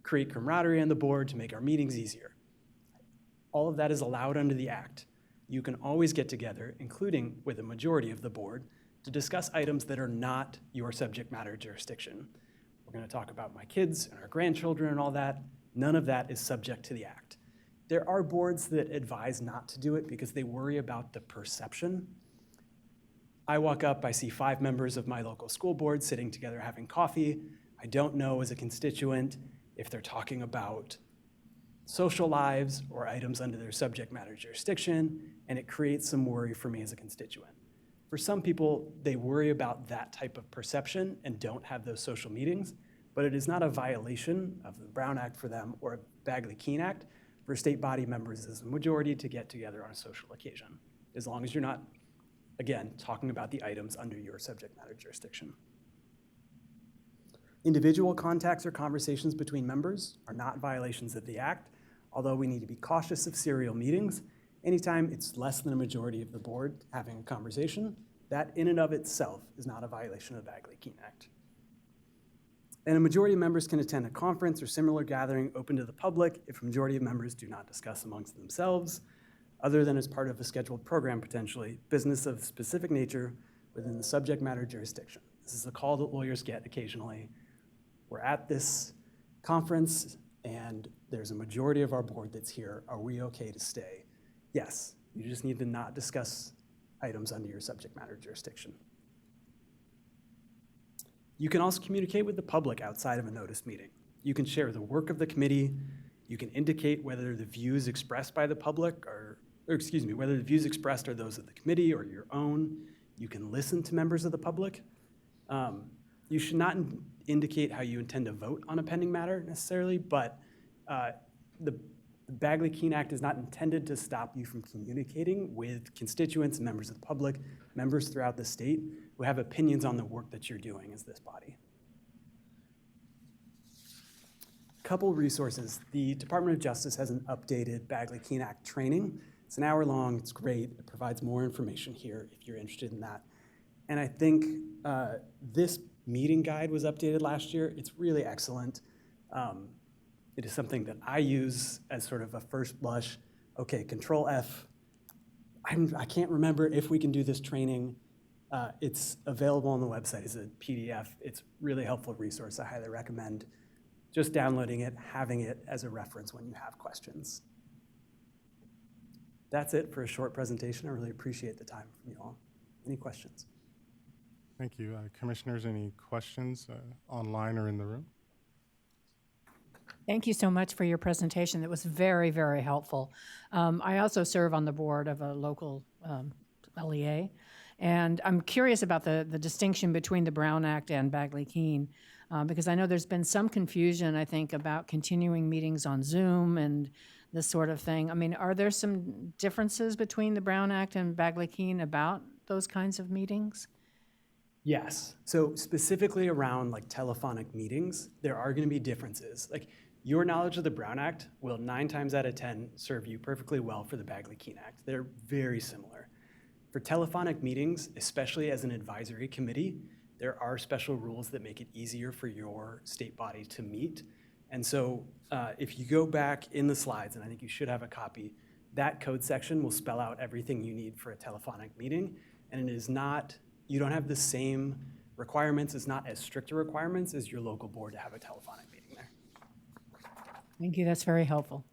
create camaraderie on the board to make our meetings easier. All of that is allowed under the Act. You can always get together, including with a majority of the board, to discuss items that are not your subject matter jurisdiction. We're going to talk about my kids and our grandchildren and all that. None of that is subject to the Act. There are boards that advise not to do it because they worry about the perception. I walk up, I see 5 members of my local school board sitting together having coffee. I don't know as a constituent if they're talking about social lives or items under their subject matter jurisdiction, and it creates some worry for me as a constituent. For some people, they worry about that type of perception and don't have those social meetings, but it is not a violation of the Brown Act for them or a Bagley-Keene Act for state body members as a majority to get together on a social occasion, as long as you're not, again, talking about the items under your subject matter jurisdiction. Individual contacts or conversations between members are not violations of the Act, although we need to be cautious of serial meetings. Anytime it's less than a majority of the board having a conversation, that in and of itself is not a violation of the Bagley-Keene Act. And a majority of members can attend a conference or similar gathering open to the public if a majority of members do not discuss amongst themselves, other than as part of a scheduled program potentially, business of specific nature within the subject matter jurisdiction. This is a call that lawyers get occasionally. We're at this conference and there's a majority of our board that's here. Are we okay to stay? Yes, you just need to not discuss items under your subject matter jurisdiction. You can also communicate with the public outside of a notice meeting. You can share the work of the committee. You can indicate whether the views expressed by the public whether the views expressed are those of the committee or your own. You can listen to members of the public. You should not indicate how you intend to vote on a pending matter necessarily, but the Bagley-Keene Act is not intended to stop you from communicating with constituents and members of the public, members throughout the state who have opinions on the work that you're doing as this body. Couple resources. The Department of Justice has an updated Bagley-Keene Act training. It's an hour long, it's great. It provides more information here if you're interested in that. And I think this meeting guide was updated last year. It's really excellent. It is something that I use as sort of a first blush. Okay, Control F. I can't remember if we can do this training. It's available on the website as a PDF. It's a really helpful resource. I highly recommend just downloading it, having it as a reference when you have questions. that's it for a short presentation. I really appreciate the time from you all. Any questions? Thank you. Commissioners, any questions online or in the room? Thank you so much for your presentation. That was very, very helpful. I also serve on the board of a local LEA, and I'm curious about the distinction between the Brown Act and Bagley-Keene, because I know there's been some confusion, I think, about continuing meetings on Zoom and this sort of thing. I mean, are there some differences between the Brown Act and Bagley-Keene about those kinds of meetings? Yes. So specifically around like telephonic meetings, there are going to be differences. Like your knowledge of the Brown Act will 9 times out of 10 serve you perfectly well for the Bagley-Keene Act. They're very similar. For telephonic meetings, especially as an advisory committee, there are special rules that make it easier for your state body to meet. And so if you go back in the slides, and I think you should have a copy, that code section will spell out everything you need for a telephonic meeting. And it is not, you don't have the same requirements, it's not as strict requirements as your local board to have a telephonic meeting there. Thank you, that's very helpful.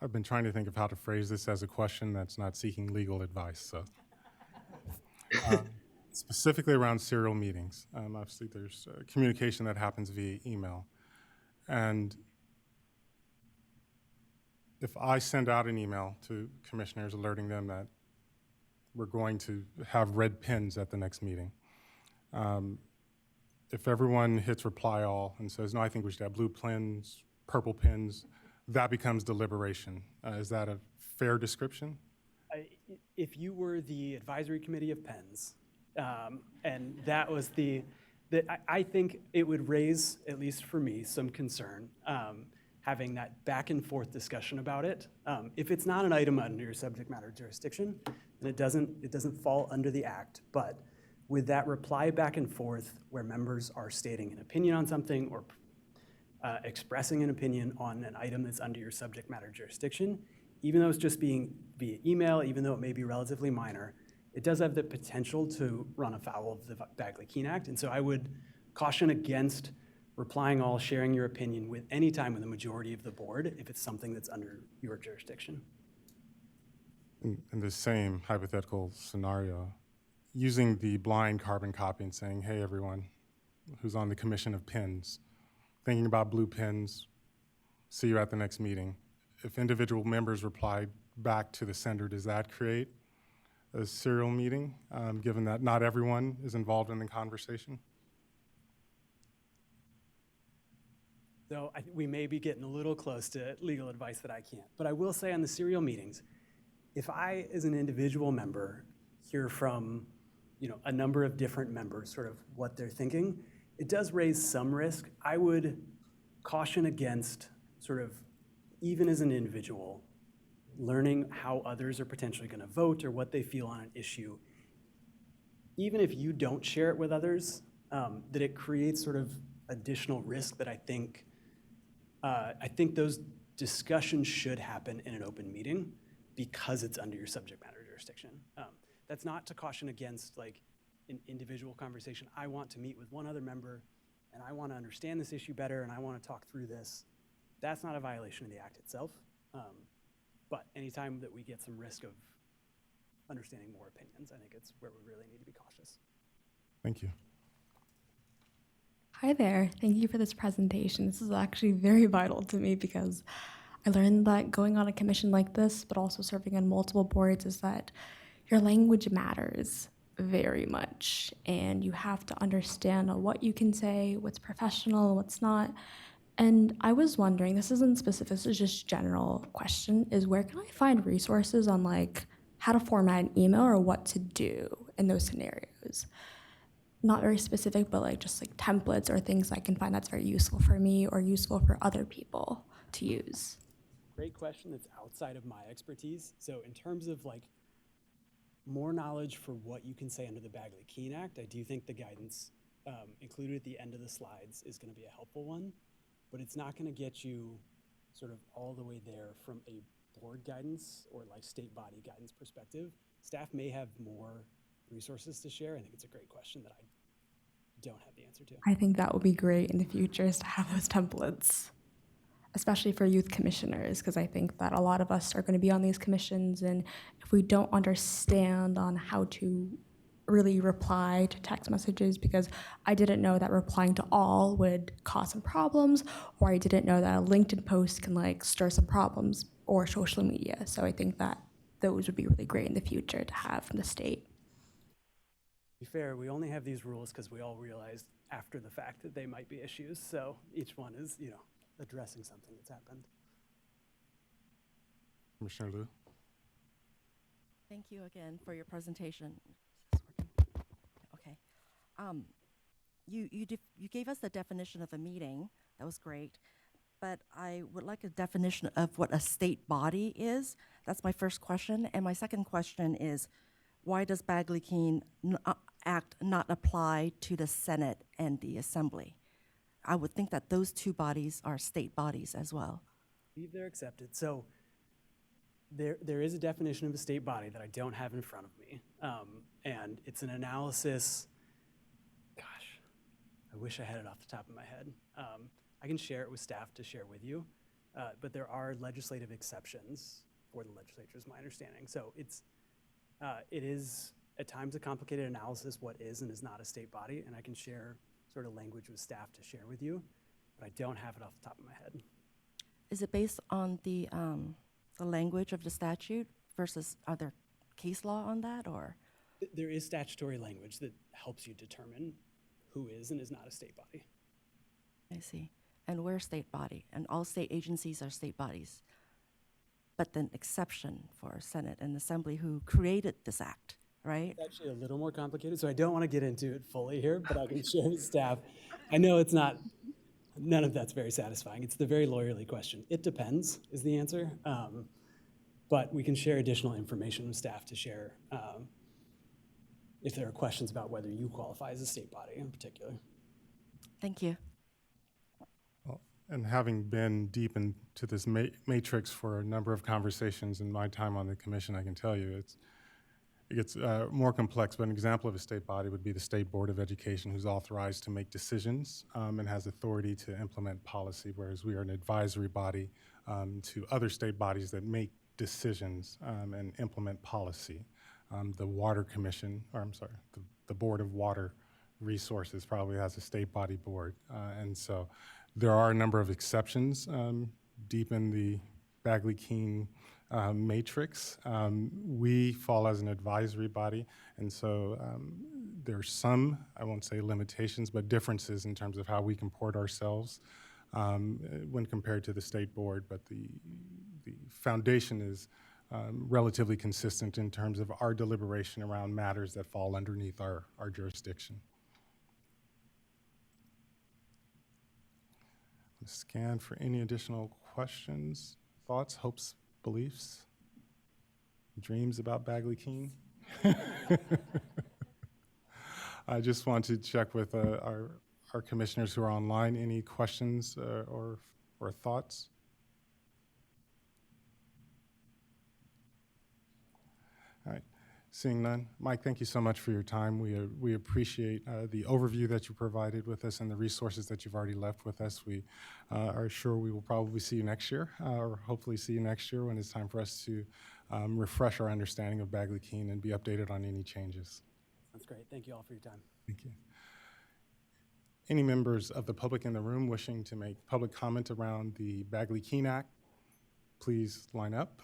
I've been trying to think of how to phrase this as a question that's not seeking legal advice. So, specifically around serial meetings, obviously there's communication that happens via email. And if I send out an email to commissioners alerting them that we're going to have red pins at the next meeting, if everyone hits reply all and says, no, I think we should have blue pins, purple pins, that becomes deliberation. Is that a fair description? If you were the advisory committee of PENS, and that was I think it would raise, at least for me, some concern having that back and forth discussion about it. If it's not an item under your subject matter jurisdiction, then it doesn't fall under the act. But with that reply back and forth where members are stating an opinion on something or expressing an opinion on an item that's under your subject matter jurisdiction, even though it's just being via email, even though it may be relatively minor, it does have the potential to run afoul of the Bagley-Keene Act. And so I would caution against replying all, sharing your opinion with any time with the majority of the board if it's something that's under your jurisdiction. In the same hypothetical scenario, using the blind carbon copy and saying, hey, everyone who's on the commission of pins, thinking about blue pins, see you at the next meeting. If individual members reply back to the sender, does that create a serial meeting, given that not everyone is involved in the conversation? So I think we may be getting a little close to legal advice that I can't. But I will say on the serial meetings, if I, as an individual member, hear from a number of different members, sort of what they're thinking, it does raise some risk. I would caution against sort of, even as an individual, learning how others are potentially going to vote or what they feel on an issue. Even if you don't share it with others, that it creates sort of additional risk that I think those discussions should happen in an open meeting because it's under your subject matter jurisdiction. That's not to caution against like an individual conversation. I want to meet with one other member and I want to understand this issue better and I want to talk through this. That's not a violation of the act itself. But anytime that we get some risk of understanding more opinions, I think it's where we really need to be cautious. Thank you. Hi there. Thank you for this presentation. This is actually very vital to me because I learned that going on a commission like this, but also serving on multiple boards, is that your language matters very much. And you have to understand what you can say, what's professional, what's not. And I was wondering, this isn't specific, this is just general question, is where can I find resources on like how to format an email or what to do in those scenarios? Not very specific, but like just like templates or things I can find that's very useful for me or useful for other people to use. Great question that's outside of my expertise. So in terms of like more knowledge for what you can say under the Bagley-Keene Act, I do think the guidance included at the end of the slides is going to be a helpful one, but it's not going to get you sort of all the way there from a board guidance or like state body guidance perspective. Staff may have more resources to share. I think it's a great question that I don't have the answer to. I think that would be great in the future is to have those templates. especially for youth commissioners, because I think that a lot of us are going to be on these commissions, and if we don't understand on how to really reply to text messages, because I didn't know that replying to all would cause some problems, or I didn't know that a LinkedIn post can like stir some problems, or social media. So I think that those would be really great in the future to have from the state. To be fair, we only have these rules because we all realized after the fact that they might be issues. So each one is, addressing something that's happened. Commissioner Liu? Thank you again for your presentation. Is this working? Okay. You gave us the definition of a meeting. That was great. But I would like a definition of what a state body is. That's my first question. And my second question is, why does Bagley-Keene Act not apply to the Senate and the Assembly? I would think that those two bodies are state bodies as well. I believe they're accepted. So there is a definition of a state body that I don't have in front of me. And it's an analysis, gosh, I wish I had it off the top of my head. I can share it with staff to share with you, but there are legislative exceptions for the legislature, is my understanding. So it is at times a complicated analysis what is and is not a state body, and I can share sort of language with staff to share with you, but I don't have it off the top of my head. Is it based on the language of the statute versus other case law on that, or? There is statutory language that helps you determine who is and is not a state body. I see. And we're a state body, and all state agencies are state bodies. But then exception for Senate and Assembly who created this act, right? It's actually a little more complicated, so I don't want to get into it fully here, but I can share with staff. I know it's not, none of that's very satisfying. It's the very lawyerly question. It depends is the answer, but we can share additional information with staff to share if there are questions about whether you qualify as a state body in particular. Thank you. Well, and having been deep into this matrix for a number of conversations in my time on the commission, I can tell you it gets more complex, but an example of a state body would be the State Board of Education, who's authorized to make decisions and has authority to implement policy, whereas we are an advisory body to other state bodies that make decisions and implement policy. The Water Commission, or I'm sorry, the Board of Water Resources probably has a state body board. And so there are a number of exceptions deep in the Bagley-Keene matrix. We fall as an advisory body, and so there's some, I won't say limitations, but differences in terms of how we comport ourselves when compared to the state board, but the foundation is relatively consistent in terms of our deliberation around matters that fall underneath our jurisdiction. Scan for any additional questions, thoughts, hopes, beliefs, dreams about Bagley-Keene. I just want to check with our commissioners who are online. Any questions or thoughts? All right. Seeing none, Mike, thank you so much for your time. We appreciate the overview that you provided with us and the resources that you've already left with us. We are sure we will probably see you next year, or hopefully see you next year when it's time for us to refresh our understanding of Bagley-Keene and be updated on any changes. That's great. Thank you all for your time. Thank you. Any members of the public in the room wishing to make public comment around the Bagley-Keene Act, please line up.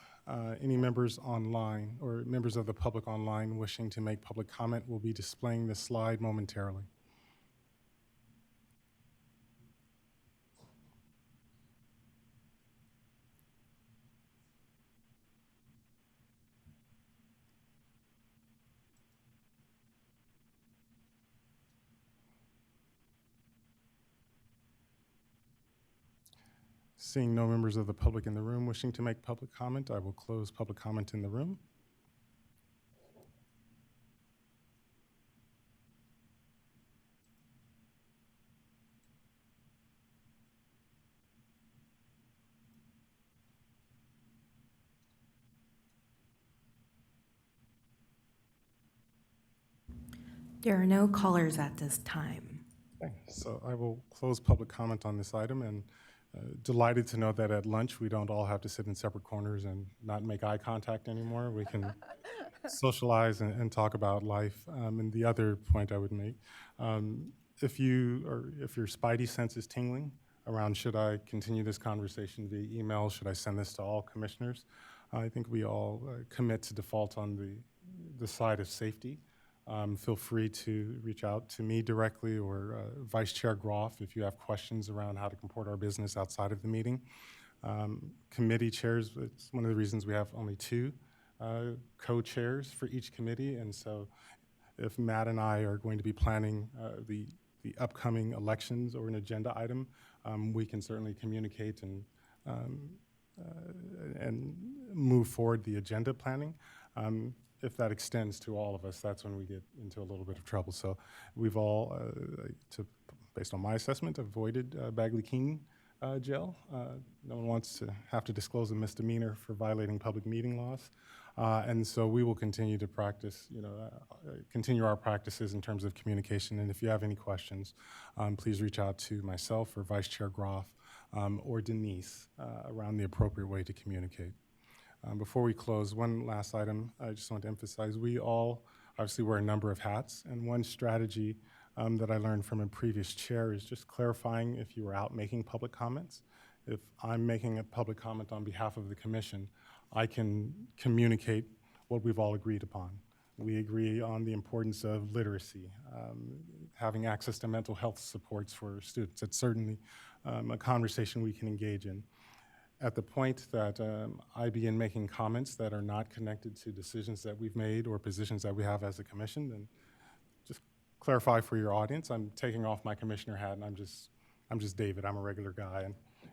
Any members online or members of the public online wishing to make public comment will be displaying the slide momentarily. Seeing no members of the public in the room wishing to make public comment, I will close public comment in the room. There are no callers at this time. Okay, so I will close public comment on this item and delighted to know that at lunch, we don't all have to sit in separate corners and not make eye contact anymore. We can socialize and talk about life. And the other point I would make, if your spidey sense is tingling around should I continue this conversation via email, should I send this to all commissioners, I think we all commit to default on the side of safety. Feel free to reach out to me directly or Vice Chair Groff if you have questions around how to comport our business outside of the meeting. Committee chairs, it's one of the reasons we have only 2 co-chairs for each committee, and so if Matt and I are going to be planning the upcoming elections or an agenda item, we can certainly communicate and move forward the agenda planning. If that extends to all of us, that's when we get into a little bit of trouble. So we've all, based on my assessment, avoided Bagley-Keene jail. No one wants to have to disclose a misdemeanor for violating public meeting laws. And so we will continue to practice, continue our practices in terms of communication. And if you have any questions, please reach out to myself or Vice Chair Groff or Denise around the appropriate way to communicate. Before we close, one last item I just want to emphasize. We all obviously wear a number of hats, and one strategy that I learned from a previous chair is just clarifying if you were out making public comments. If I'm making a public comment on behalf of the commission, I can communicate what we've all agreed upon. We agree on the importance of literacy, having access to mental health supports for students. It's certainly a conversation we can engage in. At the point that I begin making comments that are not connected to decisions that we've made or positions that we have as a commission, then just clarify for your audience, I'm taking off my commissioner hat and I'm just David, I'm a regular guy,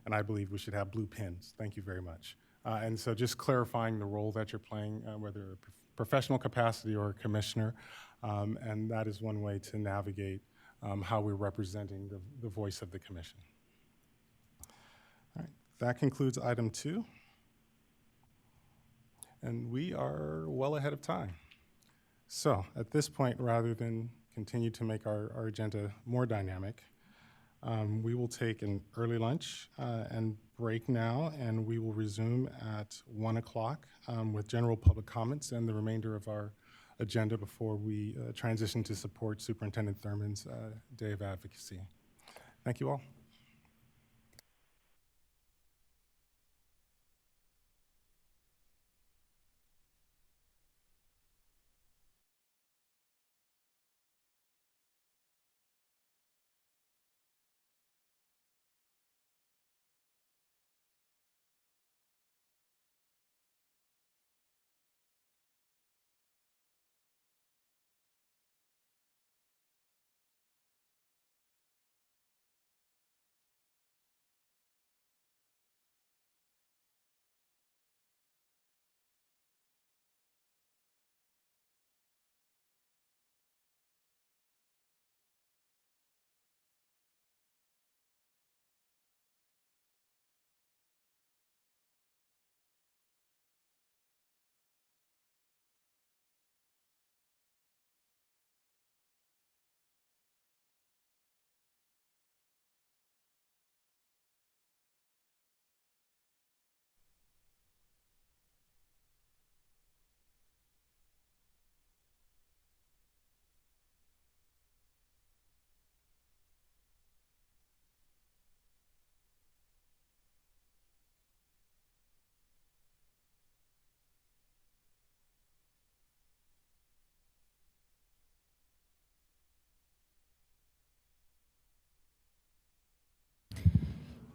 and I believe we should have blue pins. Thank you very much. And so just clarifying the role that you're playing, whether a professional capacity or a commissioner, and that is one way to navigate how we're representing the voice of the commission. All right. That concludes item 2. And we are well ahead of time. So at this point, rather than continue to make our agenda more dynamic, we will take an early lunch and break now, and we will resume at 1 o'clock with general public comments and the remainder of our agenda before we transition to support Superintendent Thurman's Day of Advocacy. Thank you all.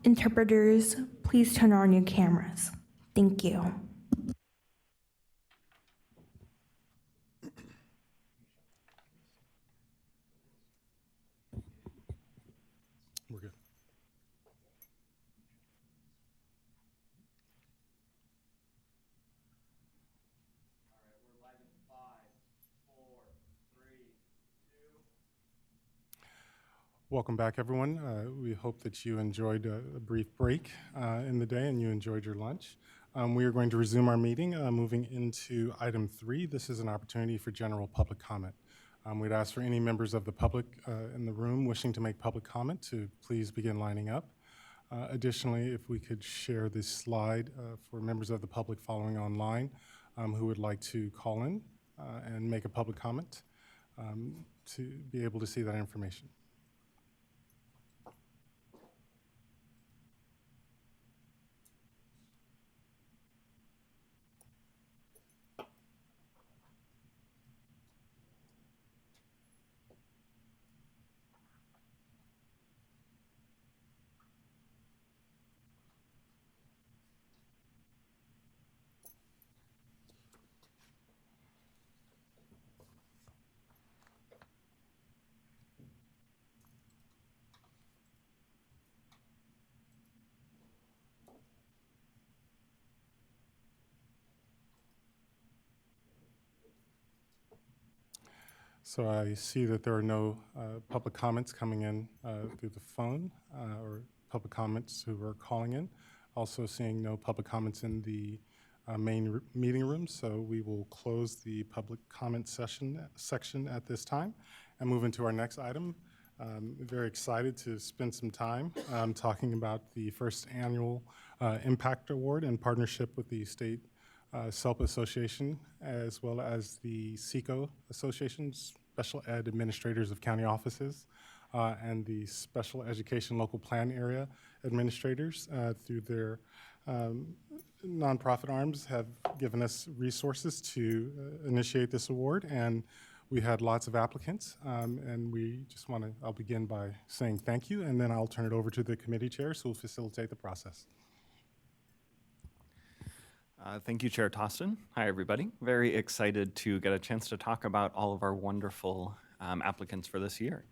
Interpreters, please turn on your cameras. Thank you. We're good. Welcome back, everyone. We hope that you enjoyed a brief break in the day and you enjoyed your lunch. We are going to resume our meeting, moving into item 3. This is an opportunity for general public comment. We'd ask for any members of the public in the room wishing to make public comment to please begin lining up. Additionally, if we could share this slide for members of the public following online who would like to call in and make a public comment to be able to see that information. So I see that there are no public comments coming in through the phone or public comments who are calling in. Also seeing no public comments in the main meeting room, so we will close the public comment section at this time and move into our next item. Very excited to spend some time talking about the first annual Impact Award in partnership with the State SELP Association, as well as the SECO Association's Special Ed Administrators of County Offices, and the Special Education Local Plan Area Administrators through their nonprofit arms have given us resources to initiate this award, and we had lots of applicants, and we just want to, I'll begin by saying thank you, and then I'll turn it over to the committee chairs who will facilitate the process. Thank you, Chair Tostin. Hi, everybody. Very excited to get a chance to talk about all of our wonderful applicants for this year.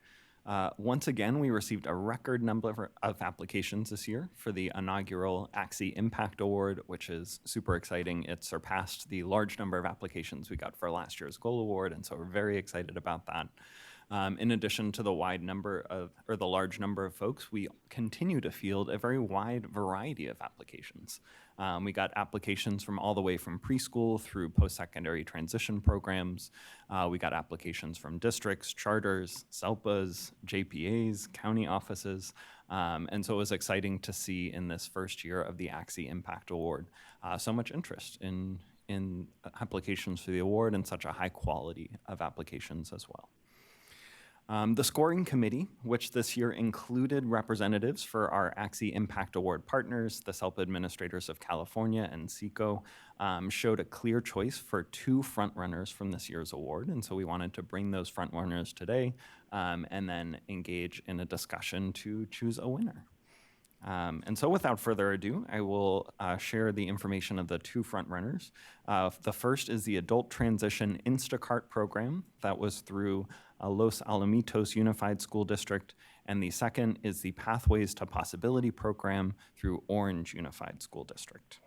Once again, we received a record number of applications this year for the inaugural ACSE Impact Award, which is super exciting. It surpassed the large number of applications we got for last year's Goal Award, and so we're very excited about that. In addition to the large number of folks, we continue to field a very wide variety of applications. We got applications from all the way from preschool through post-secondary transition programs. We got applications from districts, charters, SELPAs, JPAs, county offices. And so it was exciting to see in this first year of the ACSE Impact Award so much interest in applications for the award and such a high quality of applications as well. The scoring committee, which this year included representatives for our ACSE Impact Award partners, the SELP Administrators of California and SECO, showed a clear choice for 2 frontrunners from this year's award. And so we wanted to bring those frontrunners today and then engage in a discussion to choose a winner. And so without further ado, I will share the information of the 2 frontrunners. The first is the Adult Transition Instacart program that was through Los Alamitos Unified School District, and the second is the Pathways to Possibility program through Orange Unified School District.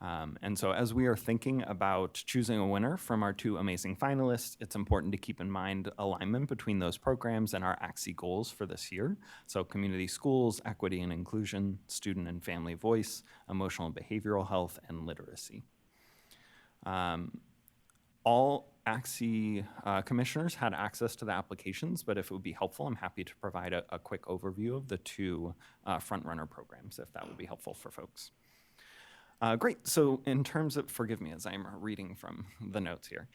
And so as we are thinking about choosing a winner from our 2 amazing finalists, it's important to keep in mind alignment between those programs and our ACSE goals for this year. So community schools, equity and inclusion, student and family voice, emotional and behavioral health, and literacy. All ACSE commissioners had access to the applications, but if it would be helpful, I'm happy to provide a quick overview of the 2 frontrunner programs, if that would be helpful for folks. Great, so in terms of, forgive me as I'm reading from the notes here.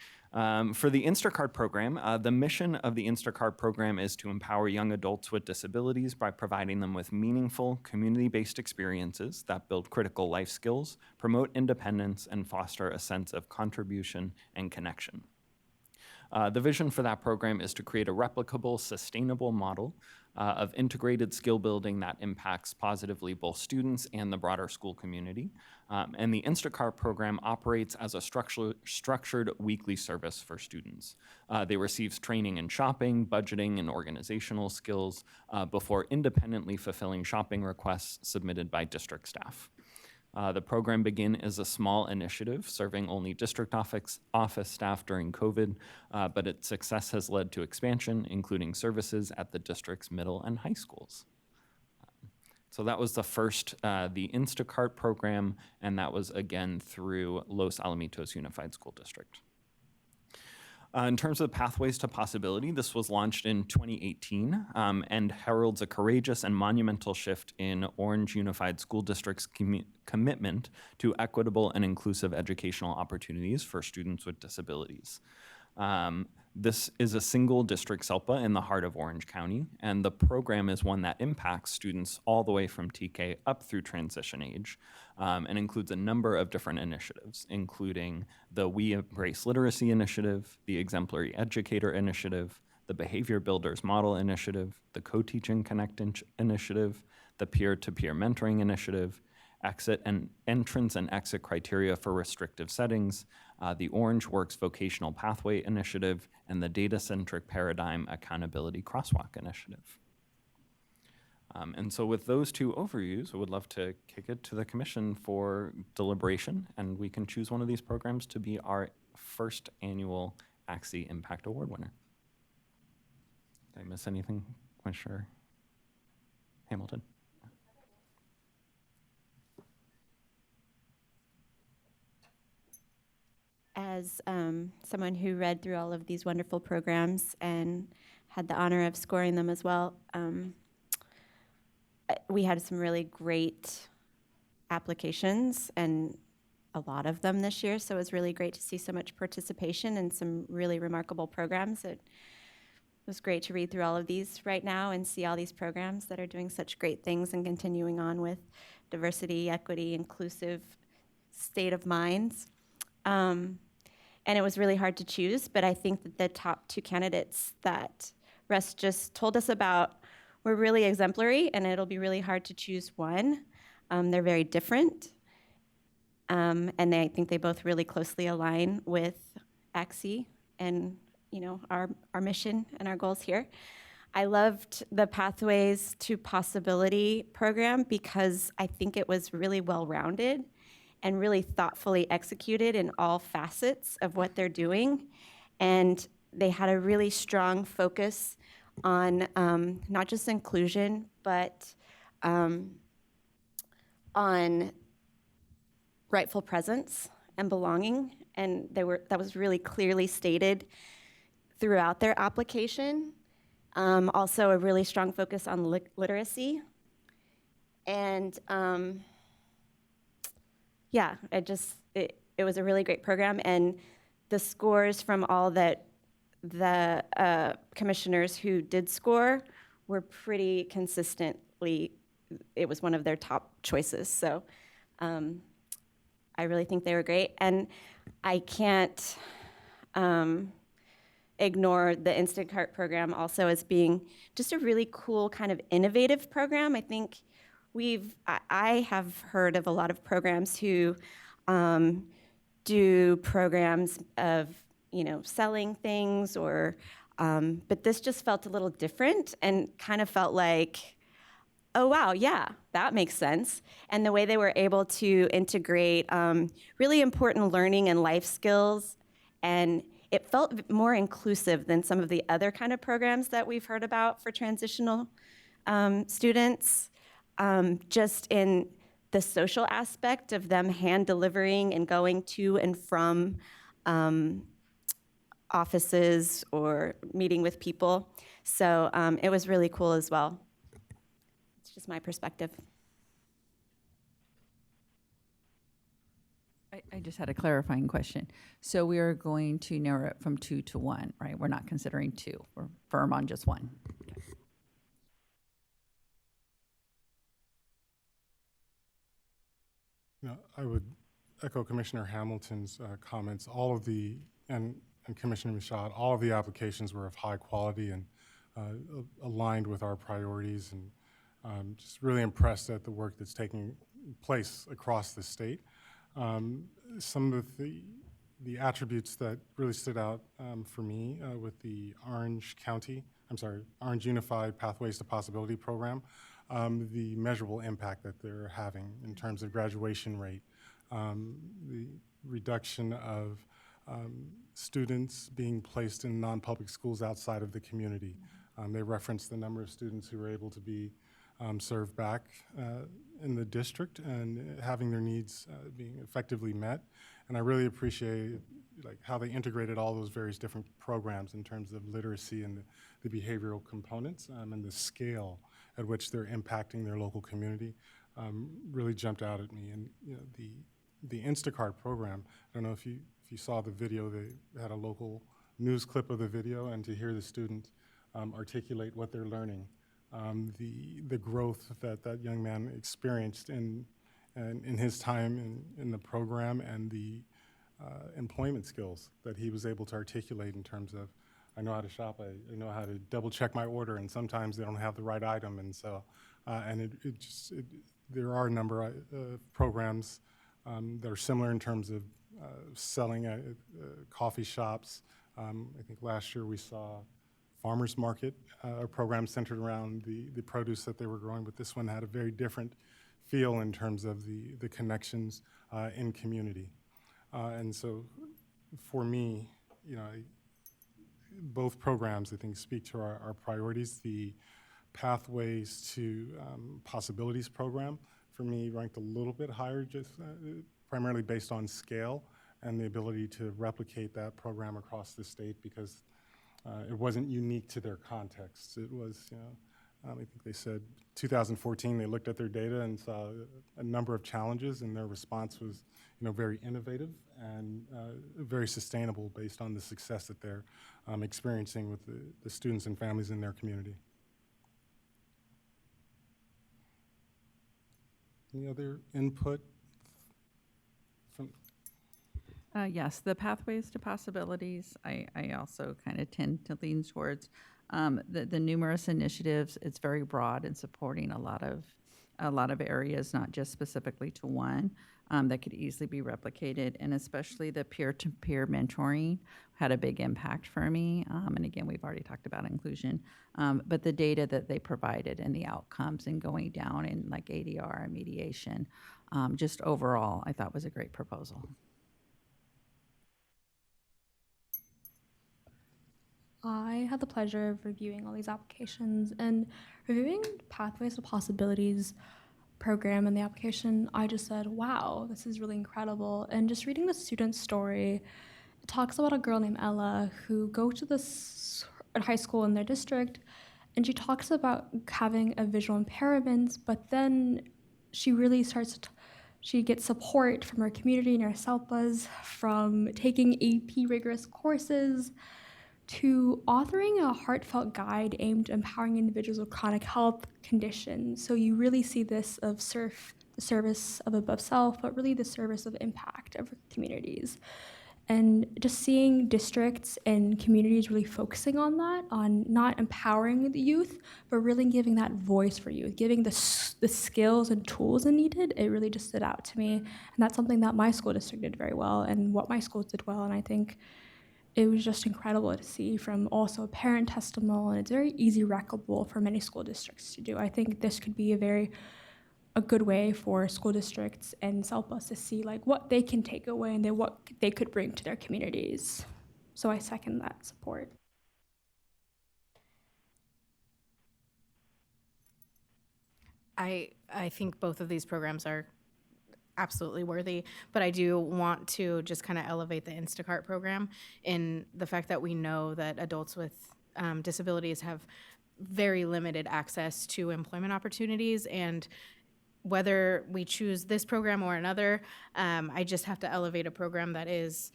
For the Instacart program, the mission of the Instacart program is to empower young adults with disabilities by providing them with meaningful, community-based experiences that build critical life skills, promote independence, and foster a sense of contribution and connection. The vision for that program is to create a replicable, sustainable model of integrated skill building that impacts positively both students and the broader school community. And the Instacart program operates as a structured weekly service for students. They receive training in shopping, budgeting, and organizational skills before independently fulfilling shopping requests submitted by district staff. The program began as a small initiative serving only district office staff during COVID, but its success has led to expansion, including services at the district's middle and high schools. So that was the first, the Instacart program, and that was again through Los Alamitos Unified School District. In terms of Pathways to Possibility, this was launched in 2018 and heralds a courageous and monumental shift in Orange Unified School District's commitment to equitable and inclusive educational opportunities for students with disabilities. This is a single district SELPA in the heart of Orange County, and the program is one that impacts students all the way from TK up through transition age, and includes a number of different initiatives, including the We Embrace Literacy Initiative, the Exemplary Educator Initiative, the Behavior Builders Model Initiative, the Co-Teaching Connect Initiative, the Peer-to-Peer Mentoring Initiative, exit and entrance and exit criteria for restrictive settings, the Orange Works Vocational Pathway Initiative, and the Data-Centric Paradigm Accountability Crosswalk Initiative. And so with those two overviews, I would love to kick it to the commission for deliberation, and we can choose one of these programs to be our first annual ACSE Impact Award winner. Did I miss anything, Commissioner Hamilton? As someone who read through all of these wonderful programs and had the honor of scoring them as well, we had some really great applications and a lot of them this year, so it was really great to see so much participation and some really remarkable programs. It was great to read through all of these right now and see all these programs that are doing such great things and continuing on with diversity, equity, inclusive state of minds. And it was really hard to choose, but I think that the top two candidates that Russ just told us about were really exemplary, and it'll be really hard to choose one. They're very different, and I think they both really closely align with ACSE and our mission and our goals here. I loved the Pathways to Possibility program because I think it was really well-rounded and really thoughtfully executed in all facets of what they're doing. And they had a really strong focus on not just inclusion, but on rightful presence and belonging. And that was really clearly stated throughout their application. Also a really strong focus on literacy. And yeah, it was a really great program, and the scores from all the commissioners who did score were pretty consistently, it was one of their top choices. So I really think they were great, and I can't ignore the Instant Cart program also as being just a really cool kind of innovative program. I think I have heard of a lot of programs who do programs of, selling things or, but this just felt a little different and kind of felt like, oh, wow, yeah, that makes sense. And the way they were able to integrate really important learning and life skills, and it felt more inclusive than some of the other kind of programs that we've heard about for transitional students. Just in the social aspect of them hand delivering and going to and from offices or meeting with people. So it was really cool as well. It's just my perspective. I just had a clarifying question. So we are going to narrow it from 2 to 1, right? We're not considering 2. We're firm on just 1. I would echo Commissioner Hamilton's comments. All of the, and Commissioner Michaud, all of the applications were of high quality and aligned with our priorities, and just really impressed at the work that's taking place across the state. Some of the attributes that really stood out for me with the Orange Unified Pathways to Possibility program, the measurable impact that they're having in terms of graduation rate, the reduction of students being placed in non-public schools outside of the community. They referenced the number of students who were able to be served back in the district and having their needs being effectively met. And I really appreciate like how they integrated all those various different programs in terms of literacy and the behavioral components and the scale at which they're impacting their local community really jumped out at me. And you know, the Instacart program, I don't know if you saw the video, they had a local news clip of the video, and to hear the student articulate what they're learning, the growth that that young man experienced in his time in the program, and the employment skills that he was able to articulate in terms of, I know how to shop, I know how to double check my order, and sometimes they don't have the right item, and so, there are a number of programs that are similar in terms of selling at coffee shops. I think last year we saw farmers market, a program centered around the produce that they were growing, but this one had a very different feel in terms of the connections in community. And so for me, you know, both programs, I think, speak to our priorities. The Pathways to Possibilities program, for me, ranked a little bit higher, just primarily based on scale and the ability to replicate that program across the state, because it wasn't unique to their context. It was, you know, I think they said 2014, they looked at their data and saw a number of challenges, and their response was, you know, very innovative and very sustainable based on the success that they're experiencing with the students and families in their community. Any other input from? Yes, the Pathways to Possibilities, I also kind of tend to lean towards the numerous initiatives. It's very broad in supporting a lot of areas, not just specifically to one, that could easily be replicated, and especially the peer-to-peer mentoring had a big impact for me. And again, we've already talked about inclusion, but the data that they provided and the outcomes and going down in like ADR and mediation, just overall, I thought was a great proposal. I had the pleasure of reviewing all these applications, and reviewing Pathways to Possibilities program and the application, I just said, wow, this is really incredible. And just reading the student's story, it talks about a girl named Ella who goes to this high school in their district, and she talks about having a visual impairment, but then she really she gets support from her community and her SELPAs, from taking AP rigorous courses, to authoring a heartfelt guide aimed at empowering individuals with chronic health conditions. So you really see this of the service of above self, but really the service of impact of communities. And just seeing districts and communities really focusing on that, on not empowering the youth, but really giving that voice for youth, giving the skills and tools needed, it really just stood out to me. And that's something that my school district did very well, and what my schools did well. And I think it was just incredible to see from also a parent testimonial, and it's very easy replicable for many school districts to do. I think this could be a good way for school districts and SELPAs to see like what they can take away and what they could bring to their communities. So I second that support. I think both of these programs are absolutely worthy, but I do want to just kind of elevate the Instacart program in the fact that we know that adults with disabilities have very limited access to employment opportunities, and whether we choose this program or another, I just have to elevate a program that is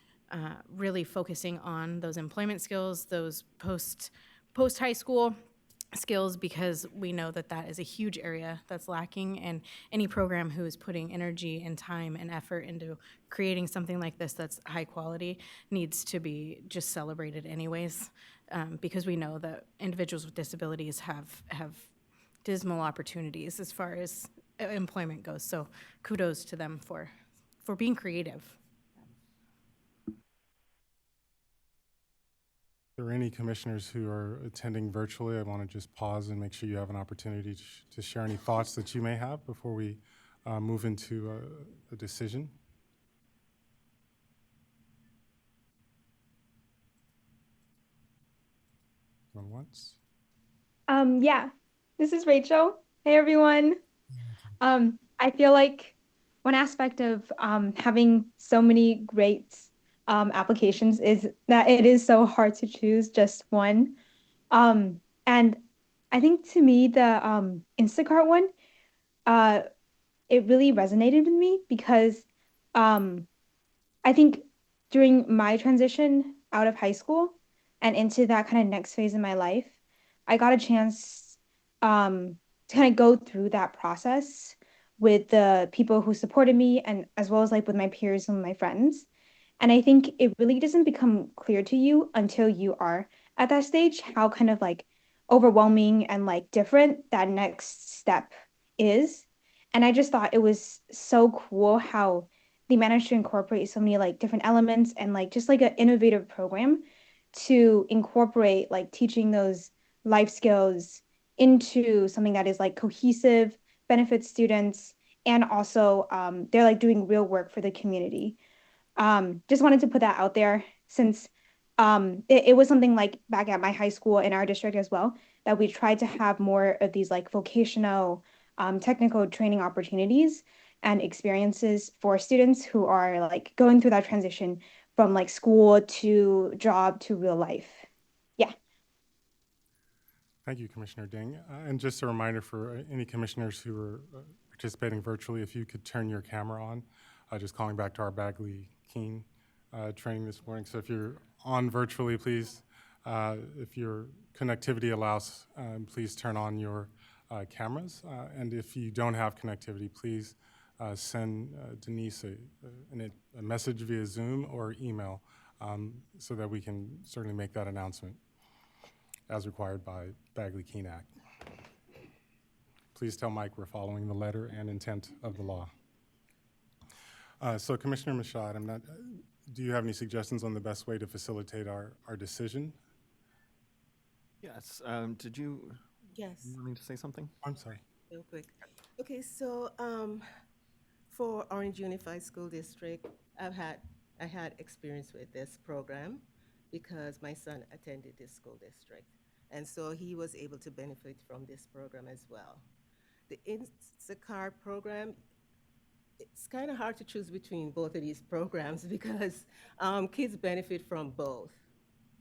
really focusing on those employment skills, those post-high school skills, because we know that that is a huge area that's lacking, and any program who is putting energy and time and effort into creating something like this that's high quality needs to be just celebrated anyways, because we know that individuals with disabilities have dismal opportunities as far as employment goes. So kudos to them for being creative. If there are any commissioners who are attending virtually, I want to just pause and make sure you have an opportunity to share any thoughts that you may have before we move into a decision. Going once? Yeah, this is Rachel. Hey, everyone. I feel like one aspect of having so many great applications is that it is so hard to choose just one. And I think to me the Instacart one, uh, it really resonated with me because um, I think during my transition out of high school and into that kind of next phase in my life, I got a chance to kind of go through that process with the people who supported me and as well as like with my peers and my friends. And I think it really doesn't become clear to you until you are at that stage how kind of like overwhelming and like different that next step is. And I just thought it was so cool how they managed to incorporate so many like different elements and like just like an innovative program to incorporate like teaching those life skills into something that is like cohesive, benefits students, and also they're like doing real work for the community. Just wanted to put that out there since it was something like back at my high school in our district as well that we tried to have more of these like vocational technical training opportunities and experiences for students who are like going through that transition from like school to job to real life. Yeah. Thank you, Commissioner Ding. And just a reminder for any commissioners who are participating virtually, if you could turn your camera on, just calling back to our Bagley Keene training this morning. So if you're on virtually, please, if your connectivity allows, please turn on your cameras. And if you don't have connectivity, please send Denise a message via Zoom or email so that we can certainly make that announcement as required by Bagley Keene Act. Please tell Mike we're following the letter and intent of the law. So Commissioner Mashad, do you have any suggestions on the best way to facilitate our decision? Yes. Did you Yes, want me to say something? I'm sorry. real quick. Okay, so for Orange Unified School District, I had experience with this program because my son attended this school district. And so he was able to benefit from this program as well. The Instacart program, it's kind of hard to choose between both of these programs because kids benefit from both,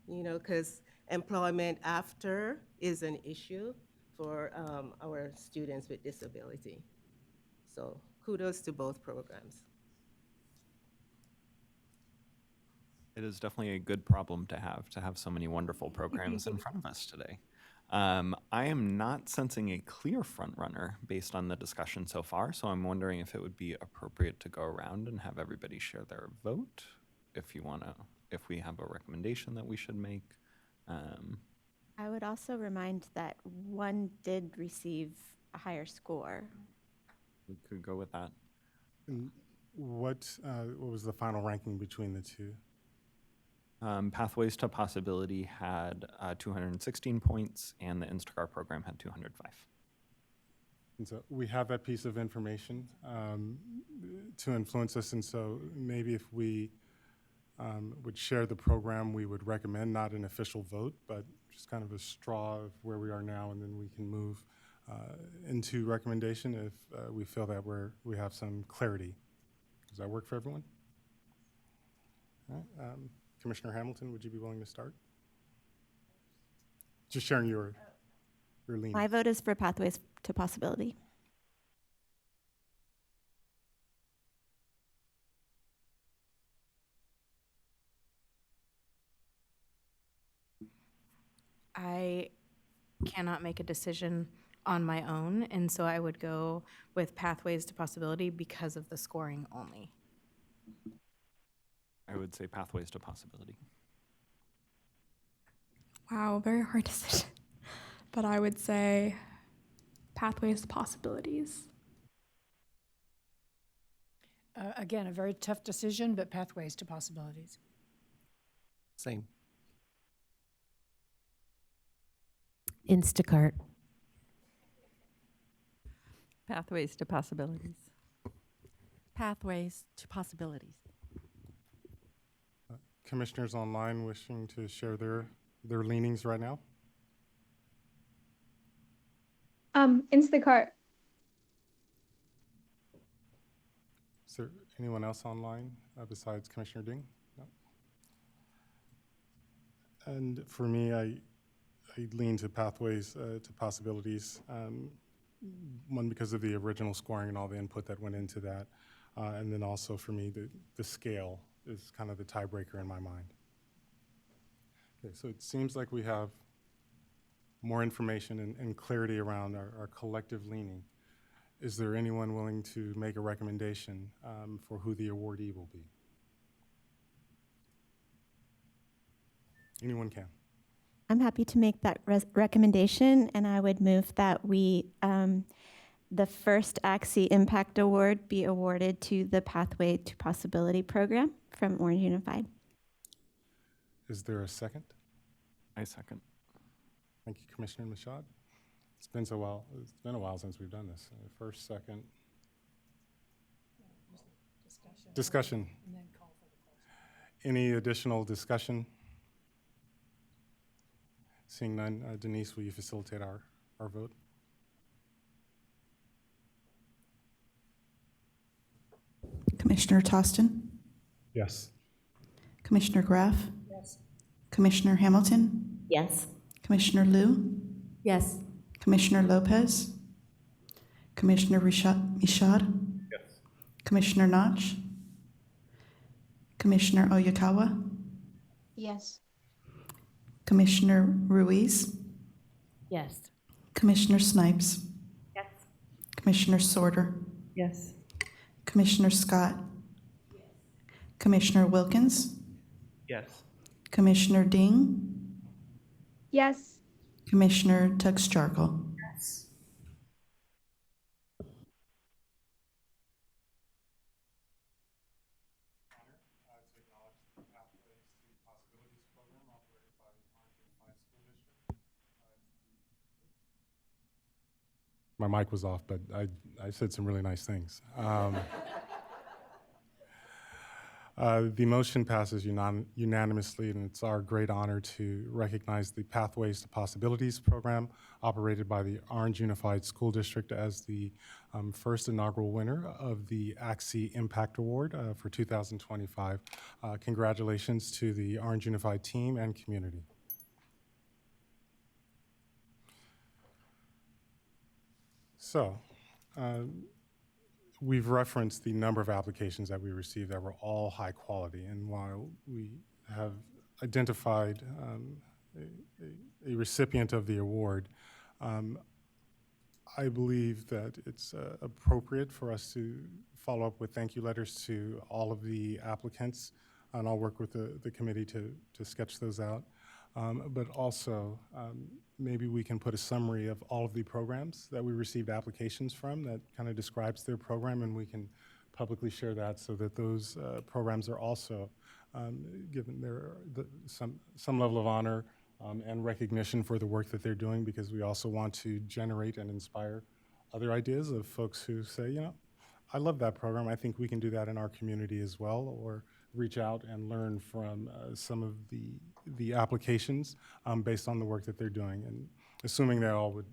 you know, because employment after is an issue for our students with disability. So kudos to both programs. It is definitely a good problem to have so many wonderful programs in front of us today. I am not sensing a clear front runner based on the discussion so far, so I'm wondering if it would be appropriate to go around and have everybody share their vote, if we have a recommendation that we should make. I would also remind that one did receive a higher score. We could go with that. And what was the final ranking between the two? Pathways to Possibility had 216 points, and the Instacart program had 205. And so we have that piece of information to influence us, and so maybe if we would share the program we would recommend, not an official vote, but just kind of a straw of where we are now, and then we can move into recommendation if we feel that we have some clarity. Does that work for everyone? All right. Commissioner Hamilton, would you be willing to start? Just sharing your lean. My vote is for Pathways to Possibility. I cannot make a decision on my own, and so I would go with Pathways to Possibility because of the scoring only. I would say Pathways to Possibility. Wow, very hard decision. But I would say Pathways to Possibilities. Again, a very tough decision, but Pathways to Possibilities. Same. Instacart. Pathways to Possibilities. Pathways to Possibilities. Commissioners online wishing to share their leanings right now? Instacart. Is there anyone else online besides Commissioner Ding? No? And for me, I lean to pathways to possibilities. One, because of the original scoring and all the input that went into that. And then also for me, the scale is kind of the tiebreaker in my mind. Okay, so it seems like we have more information and clarity around our collective leaning. Is there anyone willing to make a recommendation for who the awardee will be? Anyone can. I'm happy to make that recommendation, and I would move that we, the first ACSE Impact Award be awarded to the Pathway to Possibility program from Orange Unified. Is there a second? I second. Thank you, Commissioner Michaud. It's been a while since we've done this. First, second. Discussion. Any additional discussion? Seeing none, Denise, will you facilitate our vote? Commissioner Tostin? Yes. Commissioner Graff? Yes. Commissioner Hamilton? Yes. Commissioner Liu? Yes. Commissioner Lopez? Commissioner Michaud? Yes. Commissioner Notch? Commissioner Oyakawa? Yes. Commissioner Ruiz? Yes. Commissioner Snipes? Yes. Commissioner Sorter? Yes. Commissioner Scott? Commissioner Wilkins? Yes. Commissioner Ding? Yes. Commissioner Tux-Jarkle? Yes. My mic was off, but I said some really nice things. The motion passes unanimously, and it's our great honor to recognize the Pathways to Possibilities program operated by the Orange Unified School District as the first inaugural winner of the ACSE Impact Award for 2025. Congratulations to the Orange Unified team and community. So, we've referenced the number of applications that we received that were all high quality. And while we have identified a recipient of the award, I believe that it's appropriate for us to follow up with thank you letters to all of the applicants, and I'll work with the committee to sketch those out. But also, maybe we can put a summary of all of the programs that we received applications from that kind of describes their program, and we can publicly share that so that those programs are also given some level of honor and recognition for the work that they're doing, because we also want to generate and inspire other ideas of folks who say, you know, I love that program. I think we can do that in our community as well, or reach out and learn from some of the applications based on the work that they're doing. And assuming they all would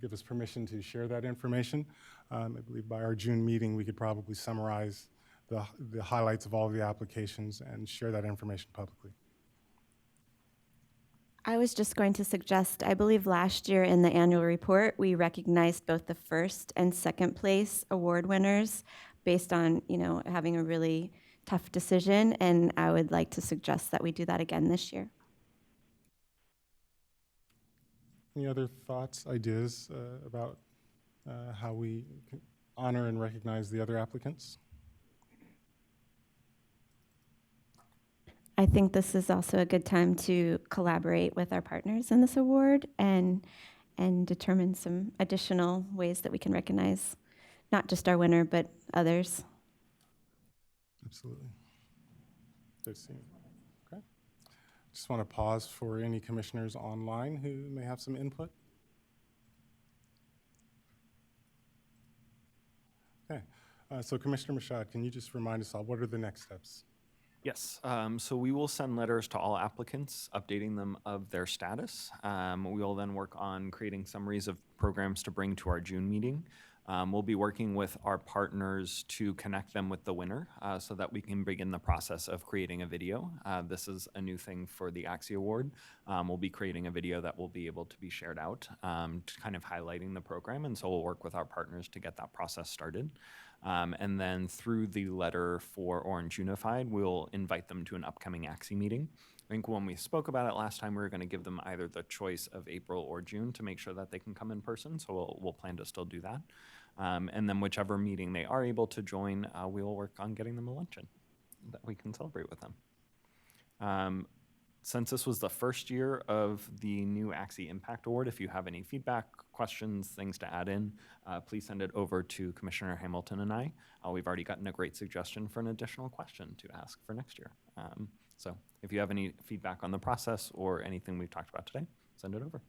give us permission to share that information, I believe by our June meeting, we could probably summarize the highlights of all of the applications and share that information publicly. I was just going to suggest, I believe last year in the annual report, we recognized both the first and second place award winners based on, having a really tough decision, and I would like to suggest that we do that again this year. Any other thoughts, ideas about how we can honor and recognize the other applicants? I think this is also a good time to collaborate with our partners in this award and determine some additional ways that we can recognize not just our winner, but others. Absolutely. Good seeing you. Okay. Just want to pause for any commissioners online who may have some input. Okay. So Commissioner Michaud, can you just remind us all, what are the next steps? Yes, so we will send letters to all applicants, updating them of their status. We will then work on creating summaries of programs to bring to our June meeting. We'll be working with our partners to connect them with the winner so that we can begin the process of creating a video. This is a new thing for the ACSE Award. We'll be creating a video that will be able to be shared out, kind of highlighting the program, and so we'll work with our partners to get that process started. And then through the letter for Orange Unified, we'll invite them to an upcoming ACSE meeting. I think when we spoke about it last time, we were going to give them either the choice of April or June to make sure that they can come in person, so we'll plan to still do that. And then whichever meeting they are able to join, we will work on getting them a luncheon that we can celebrate with them. Since this was the first year of the new ACSE Impact Award, if you have any feedback, questions, things to add in, please send it over to Commissioner Hamilton and I. We've already gotten a great suggestion for an additional question to ask for next year. So if you have any feedback on the process or anything we've talked about today, send it over.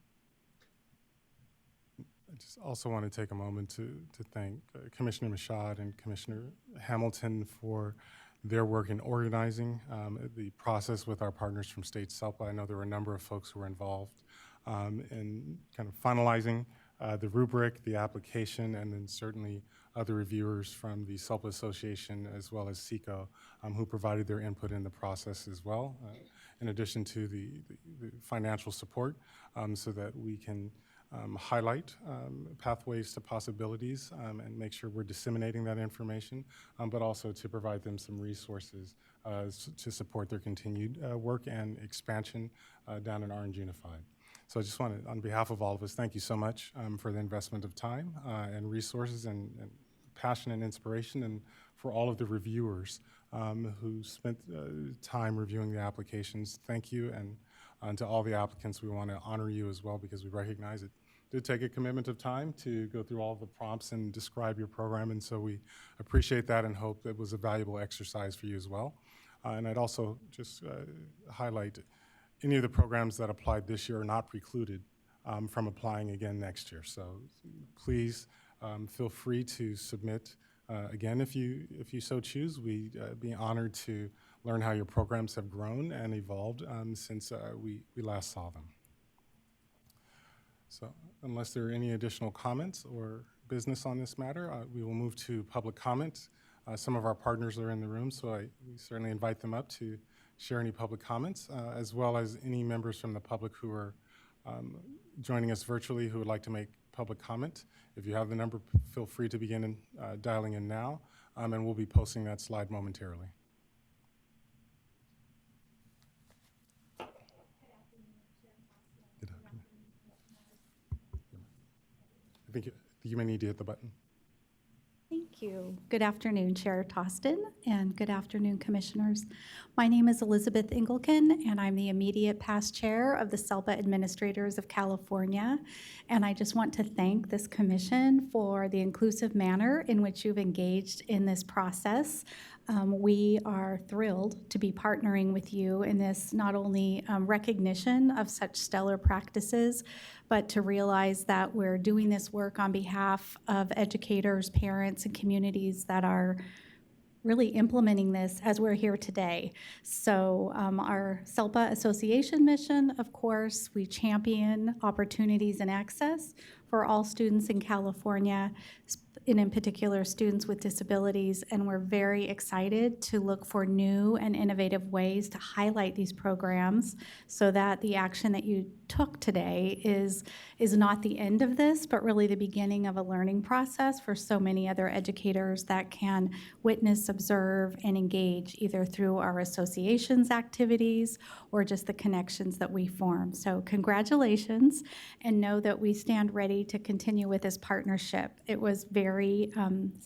I just also want to take a moment to thank Commissioner Mashad and Commissioner Hamilton for their work in organizing the process with our partners from State SELPA. I know there were a number of folks who were involved in kind of finalizing the rubric, the application, and then certainly other reviewers from the SELPA Association as well as SECO who provided their input in the process as well, in addition to the financial support so that we can highlight pathways to possibilities and make sure we're disseminating that information, but also to provide them some resources to support their continued work and expansion down in Orange Unified. So I just want to, on behalf of all of us, thank you so much for the investment of time and resources and passion and inspiration, and for all of the reviewers who spent time reviewing the applications. Thank you, and to all the applicants, we want to honor you as well because we recognize it did take a commitment of time to go through all of the prompts and describe your program, and so we appreciate that and hope it was a valuable exercise for you as well. And I'd also just highlight any of the programs that applied this year are not precluded from applying again next year. So please feel free to submit again if you so choose. We'd be honored to learn how your programs have grown and evolved since we last saw them. So unless there are any additional comments or business on this matter, we will move to public comment. Some of our partners are in the room, so we certainly invite them up to share any public comments, as well as any members from the public who are joining us virtually who would like to make public comment. If you have the number, feel free to begin dialing in now, and we'll be posting that slide momentarily. I think you may need to hit the button. Thank you. Good afternoon, Chair Tostin, and good afternoon, Commissioners. My name is Elizabeth Engelken, and I'm the immediate past chair of the SELPA Administrators of California. And I just want to thank this commission for the inclusive manner in which you've engaged in this process. We are thrilled to be partnering with you in this not only recognition of such stellar practices, but to realize that we're doing this work on behalf of educators, parents, and communities that are really implementing this as we're here today. So our SELPA Association mission, of course, we champion opportunities and access for all students in California, and in particular students with disabilities, and we're very excited to look for new and innovative ways to highlight these programs so that the action that you took today is not the end of this, but really the beginning of a learning process for so many other educators that can witness, observe, and engage either through our association's activities or just the connections that we form. So congratulations, and know that we stand ready to continue with this partnership. It was very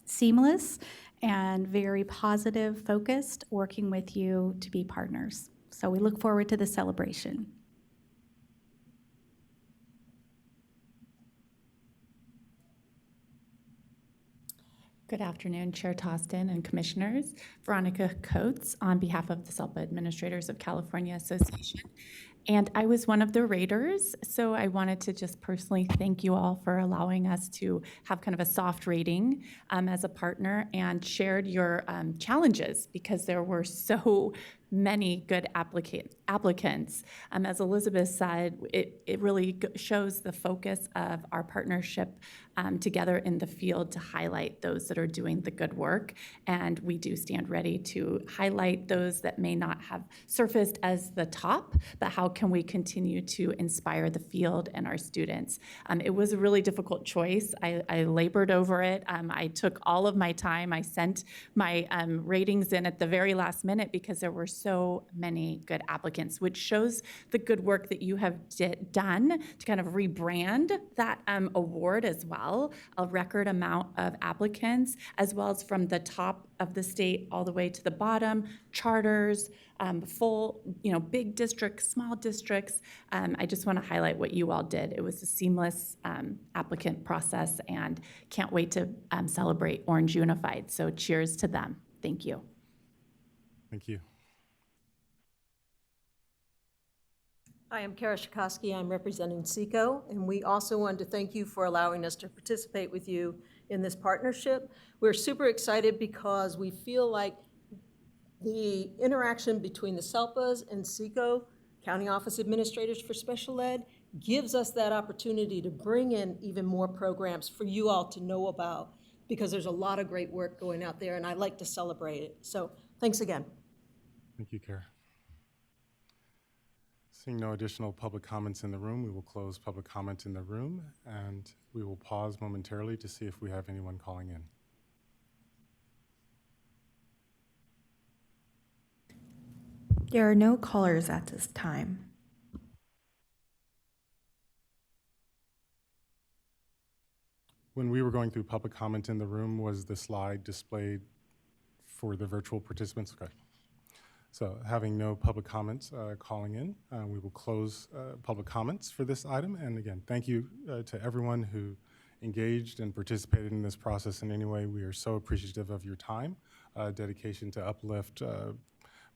seamless and very positive focused working with you to be partners. So we look forward to the celebration. Good afternoon, Chair Tostin and Commissioners. Veronica Coates on behalf of the SELPA Administrators of California Association. And I was one of the raters, so I wanted to just personally thank you all for allowing us to have kind of a soft rating as a partner, and shared your challenges, because there were so many good applicants. As Elizabeth said, it really shows the focus of our partnership together in the field to highlight those that are doing the good work. And we do stand ready to highlight those that may not have surfaced as the top, but how can we continue to inspire the field and our students? It was a really difficult choice. I labored over it. I took all of my time. I sent my ratings in at the very last minute because there were so many good applicants, which shows the good work that you have done to kind of rebrand that award as well. A record amount of applicants, as well as from the top of the state all the way to the bottom, charters, full, big districts, small districts. I just want to highlight what you all did. It was a seamless applicant process, and can't wait to celebrate Orange Unified. So cheers to them. Thank you. Thank you. Hi, I'm Kara Shikoski. I'm representing SECO, and we also wanted to thank you for allowing us to participate with you in this partnership. We're super excited because we feel like the interaction between the SELPAs and SECO, County Office Administrators for Special Ed, gives us that opportunity to bring in even more programs for you all to know about, because there's a lot of great work going out there, and I like to celebrate it. So thanks again. Thank you, Kara. Seeing no additional public comments in the room, we will close public comment in the room, and we will pause momentarily to see if we have anyone calling in. There are no callers at this time. When we were going through public comment in the room, was the slide displayed for the virtual participants? Okay. So having no public comments calling in, we will close public comments for this item. And again, thank you to everyone who engaged and participated in this process in any way. We are so appreciative of your time, dedication to uplift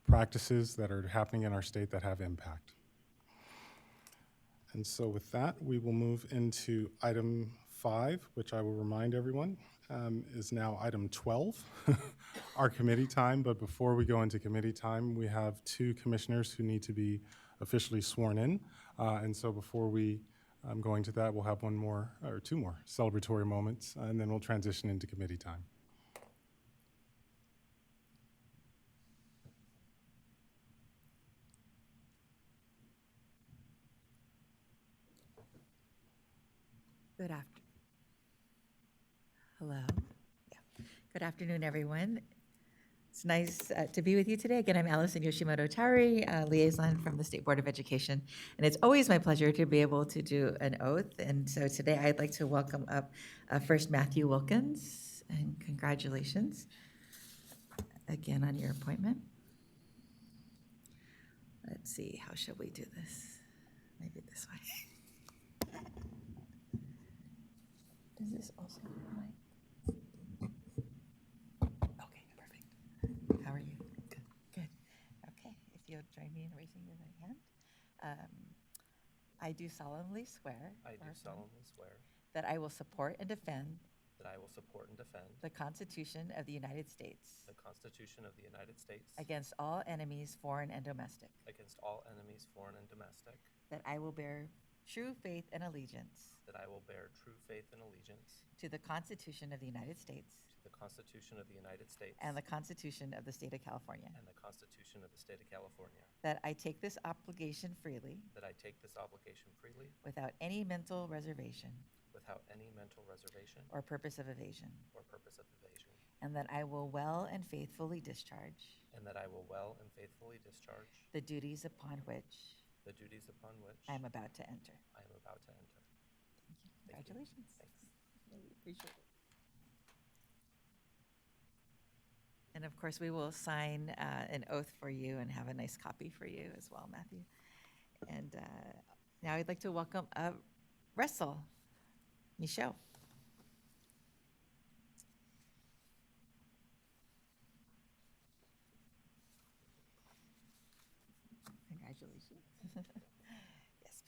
practices that are happening in our state that have impact. And so with that, we will move into item 5, which I will remind everyone is now item 12, our committee time. But before we go into committee time, we have 2 commissioners who need to be officially sworn in. And so before we go into that, we'll have 2 more celebratory moments, and then we'll transition into committee time. Good afternoon. Hello. Yeah. Good afternoon, everyone. It's nice to be with you today. Again, I'm Allison Yoshimoto-Tari, liaison from the State Board of Education, and it's always my pleasure to be able to do an oath. And so today I'd like to welcome up first Matthew Wilkins, and congratulations again on your appointment. Let's see, how shall we do this? Maybe this way. Does this also apply? Okay, perfect. How are you? Good. Good. Okay, if you'll join me in raising your right hand. I do solemnly swear. I do solemnly swear that I will support and defend that I will support and defend the Constitution of the United States the Constitution of the United States against all enemies, foreign and domestic. against all enemies, foreign and domestic. That I will bear true faith and allegiance That I will bear true faith and allegiance to the Constitution of the United States to the Constitution of the United States and the Constitution of the State of California. and the Constitution of the State of California. That I take this obligation freely That I take this obligation freely without any mental reservation without any mental reservation or purpose of evasion. or purpose of evasion. And that I will well and faithfully discharge And that I will well and faithfully discharge the duties upon which the duties upon which I am about to enter. I am about to enter. Thank you. Congratulations. Thanks. Really appreciate it. And of course, we will sign an oath for you and have a nice copy for you as well, Matthew. And now I'd like to welcome Russell Michaud. Congratulations.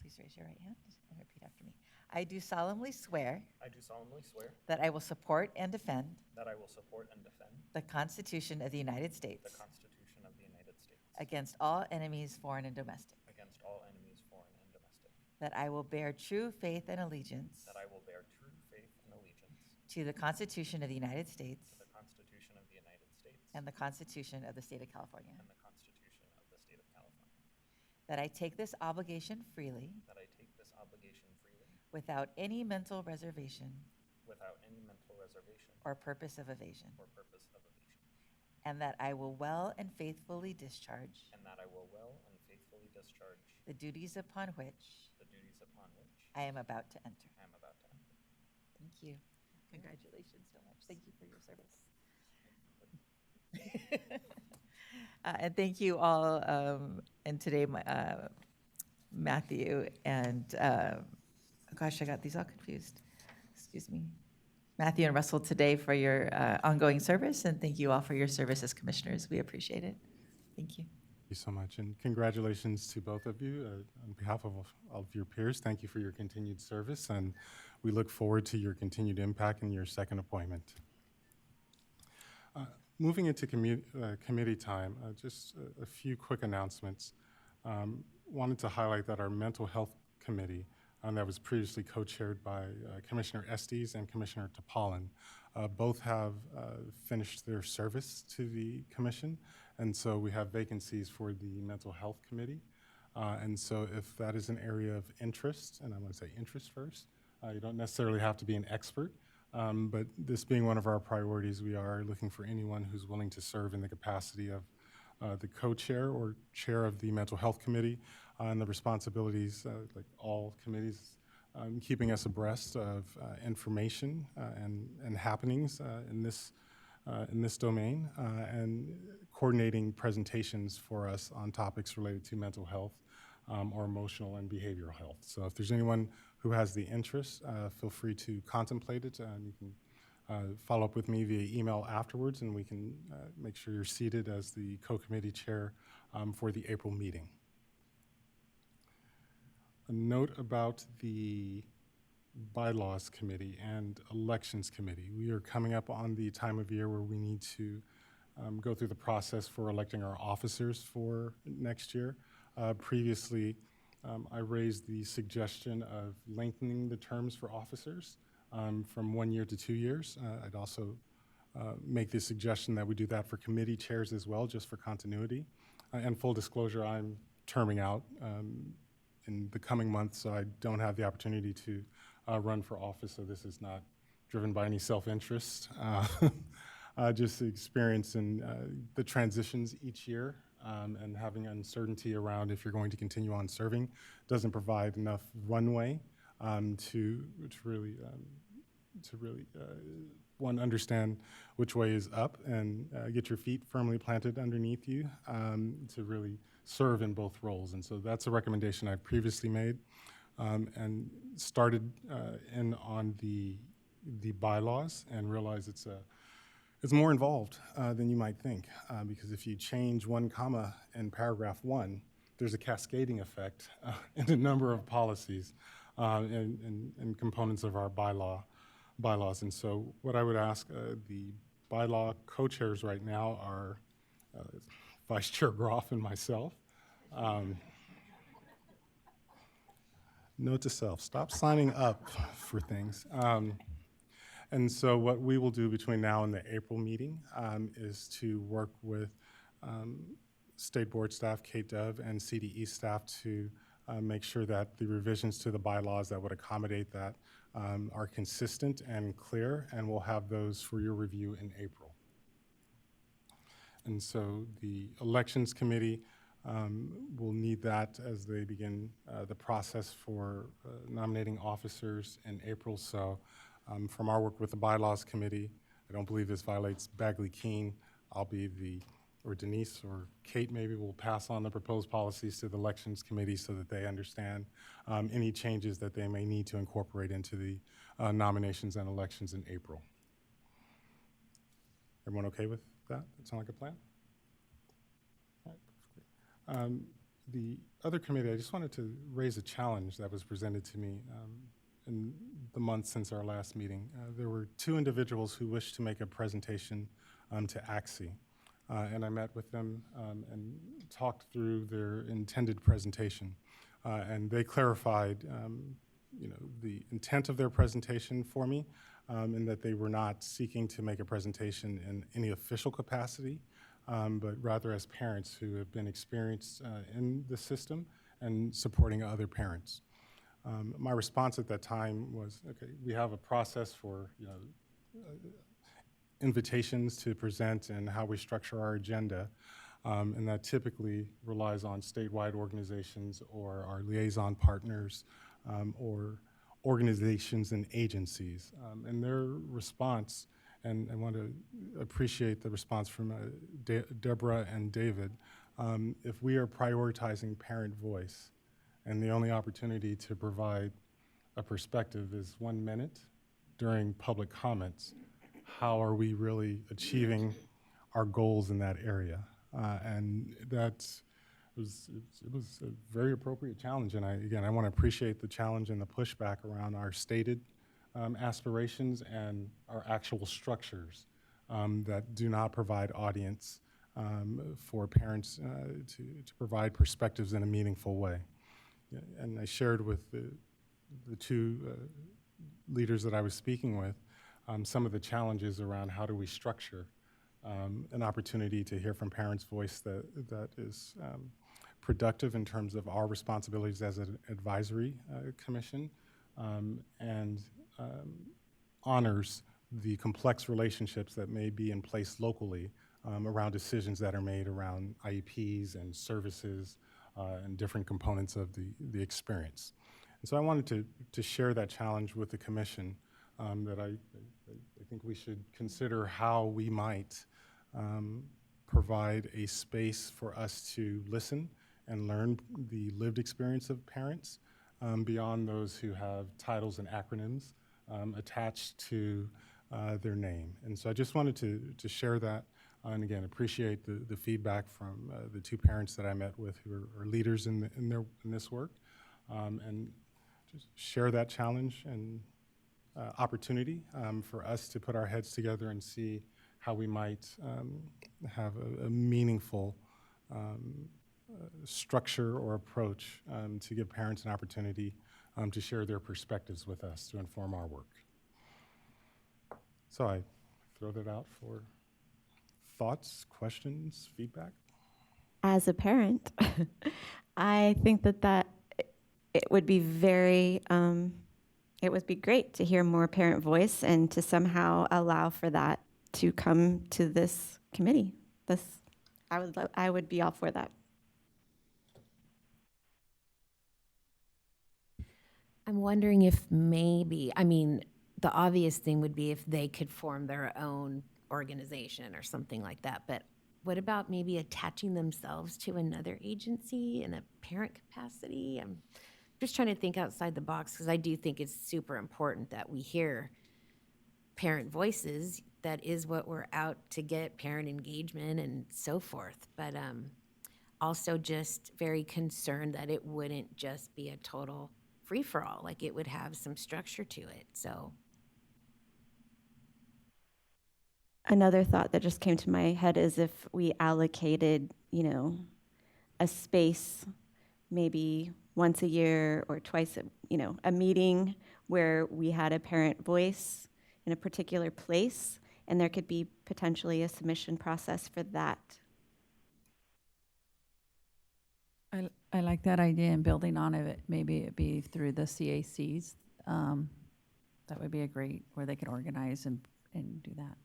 Please raise your right hand and repeat after me. I do solemnly swear I do solemnly swear that I will support and defend that I will support and defend the Constitution of the United States the Constitution of the United States against all enemies, foreign and domestic, against all enemies, foreign and domestic, that I will bear true faith and allegiance that I will bear true faith and allegiance to the Constitution of the United States to the Constitution of the United States and the Constitution of the State of California, and the Constitution of the State of California, that I take this obligation freely that I take this obligation freely without any mental reservation without any mental reservation or purpose of evasion, or purpose of evasion, and that I will well and faithfully discharge and that I will well and faithfully discharge the duties upon which the duties upon which I am about to enter. I am about to enter. Thank you. Congratulations so much. Thank you for your service. And thank you all, and today, Matthew and, gosh, I got these all confused. Excuse me. Matthew and Russell today for your ongoing service, and thank you all for your service as commissioners. We appreciate it. Thank you. Thank you so much, and congratulations to both of you. On behalf of all of your peers, thank you for your continued service, and we look forward to your continued impact in your second appointment. Moving into committee time, just a few quick announcements. Wanted to highlight that our Mental Health Committee that was previously co-chaired by Commissioner Estes and Commissioner Topolin. Both have finished their service to the commission, and so we have vacancies for the Mental Health Committee. And so if that is an area of interest, and I'm going to say interest first, you don't necessarily have to be an expert, but this being one of our priorities, we are looking for anyone who's willing to serve in the capacity of the co-chair or chair of the Mental Health Committee, and the responsibilities, like all committees, keeping us abreast of information and happenings in this domain, and coordinating presentations for us on topics related to mental health or emotional and behavioral health. So if there's anyone who has the interest, feel free to contemplate it. You can follow up with me via email afterwards, and we can make sure you're seated as the co-committee chair for the April meeting. A note about the Bylaws Committee and Elections Committee. We are coming up on the time of year where we need to go through the process for electing our officers for next year. Previously, I raised the suggestion of lengthening the terms for officers from 1 year to 2 years. I'd also make the suggestion that we do that for committee chairs as well, just for continuity. And full disclosure, I'm terming out in the coming months, so I don't have the opportunity to run for office, so this is not driven by any self-interest. Just the experience in the transitions each year and having uncertainty around if you're going to continue on serving doesn't provide enough runway to really one, understand which way is up and get your feet firmly planted underneath you to really serve in both roles. And so that's a recommendation I previously made and started in on the bylaws and realized it's more involved than you might think because if you change one comma in paragraph 1, there's a cascading effect in a number of policies and components of our bylaws. And so what I would ask the bylaw co-chairs right now are Vice Chair Groff and myself. Note to self, stop signing up for things. And so what we will do between now and the April meeting is to work with State Board staff, Kate Dove, and CDE staff to make sure that the revisions to the bylaws that would accommodate that are consistent and clear, and we'll have those for your review in April. And so the Elections Committee will need that as they begin the process for nominating officers in April. So from our work with the Bylaws Committee, I don't believe this violates Bagley-Keene. I'll be or Denise or Kate maybe will pass on the proposed policies to the Elections Committee so that they understand any changes that they may need to incorporate into the nominations and elections in April. Everyone okay with that? That sound like a plan? All right. The other committee, I just wanted to raise a challenge that was presented to me in the month since our last meeting. There were two individuals who wished to make a presentation to ACSE. And I met with them and talked through their intended presentation. And they clarified the intent of their presentation for me, in that they were not seeking to make a presentation in any official capacity, but rather as parents who have been experienced in the system and supporting other parents. My response at that time was, okay, we have a process for invitations to present and how we structure our agenda, and that typically relies on statewide organizations or our liaison partners or organizations and agencies. And their response, and I want to appreciate the response from Deborah and David, if we are prioritizing parent voice and the only opportunity to provide a perspective is 1 minute during public comments, how are we really achieving our goals in that area? And it was a very appropriate challenge. And I want to appreciate the challenge and the pushback around our stated aspirations and our actual structures that do not provide audience for parents to provide perspectives in a meaningful way. And I shared with the two leaders that I was speaking with some of the challenges around how do we structure an opportunity to hear from parents' voice that is productive in terms of our responsibilities as an advisory commission and honors the complex relationships that may be in place locally around decisions that are made around IEPs and services and different components of the experience. And so I wanted to share that challenge with the commission, that I think we should consider how we might provide a space for us to listen and learn the lived experience of parents beyond those who have titles and acronyms attached to their name. And so I just wanted to share that, and again, appreciate the feedback from the two parents that I met with who are leaders in this work, and just share that challenge and opportunity for us to put our heads together and see how we might have a meaningful structure or approach to give parents an opportunity to share their perspectives with us to inform our work. So I throw that out for thoughts, questions, feedback. As a parent, I think that it would be it would be great to hear more parent voice and to somehow allow for that to come to this committee. I would be all for that. I'm wondering if maybe, the obvious thing would be if they could form their own organization or something like that, but what about maybe attaching themselves to another agency in a parent capacity? I'm just trying to think outside the box, because I do think it's super important that we hear parent voices. That is what we're out to get, parent engagement and so forth. But also just very concerned that it wouldn't just be a total free-for-all, like it would have some structure to it, so. Another thought that just came to my head is if we allocated, a space, maybe once a year or twice, a meeting where we had a parent voice in a particular place, and there could be potentially a submission process for that. I like that idea, and building on it, maybe it be through the CACs. That would be a great, where they could organize and do that.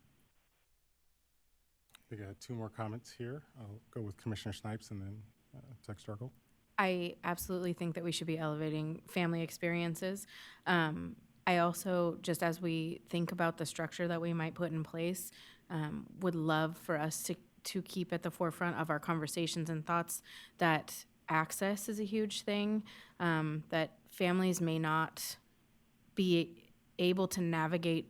We got two more comments here. I'll go with Commissioner Snipes and then Tech Starkle. I absolutely think that we should be elevating family experiences. I also, just as we think about the structure that we might put in place, would love for us to keep at the forefront of our conversations and thoughts that access is a huge thing, that families may not be able to navigate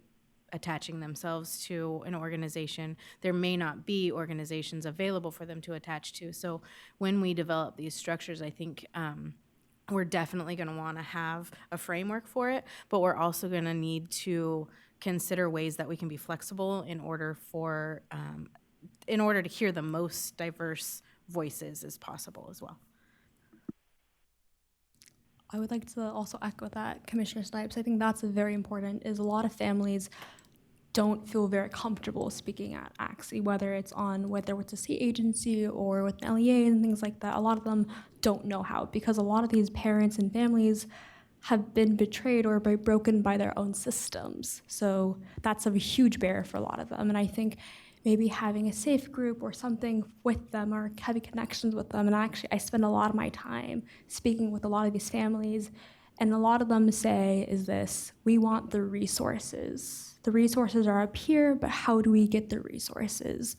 attaching themselves to an organization. There may not be organizations available for them to attach to. So when we develop these structures, I think we're definitely going to want to have a framework for it, but we're also going to need to consider ways that we can be flexible in order to hear the most diverse voices as possible as well. I would like to also echo that, Commissioner Snipes. I think that's very important, is a lot of families don't feel very comfortable speaking at ACSE, whether it's a state agency or with an LEA and things like that. A lot of them don't know how, because a lot of these parents and families have been betrayed or broken by their own systems. So that's a huge barrier for a lot of them. And I think maybe having a safe group or something with them or having connections with them. And actually, I spend a lot of my time speaking with a lot of these families, and a lot of them say is this: we want the resources. The resources are up here, but how do we get the resources?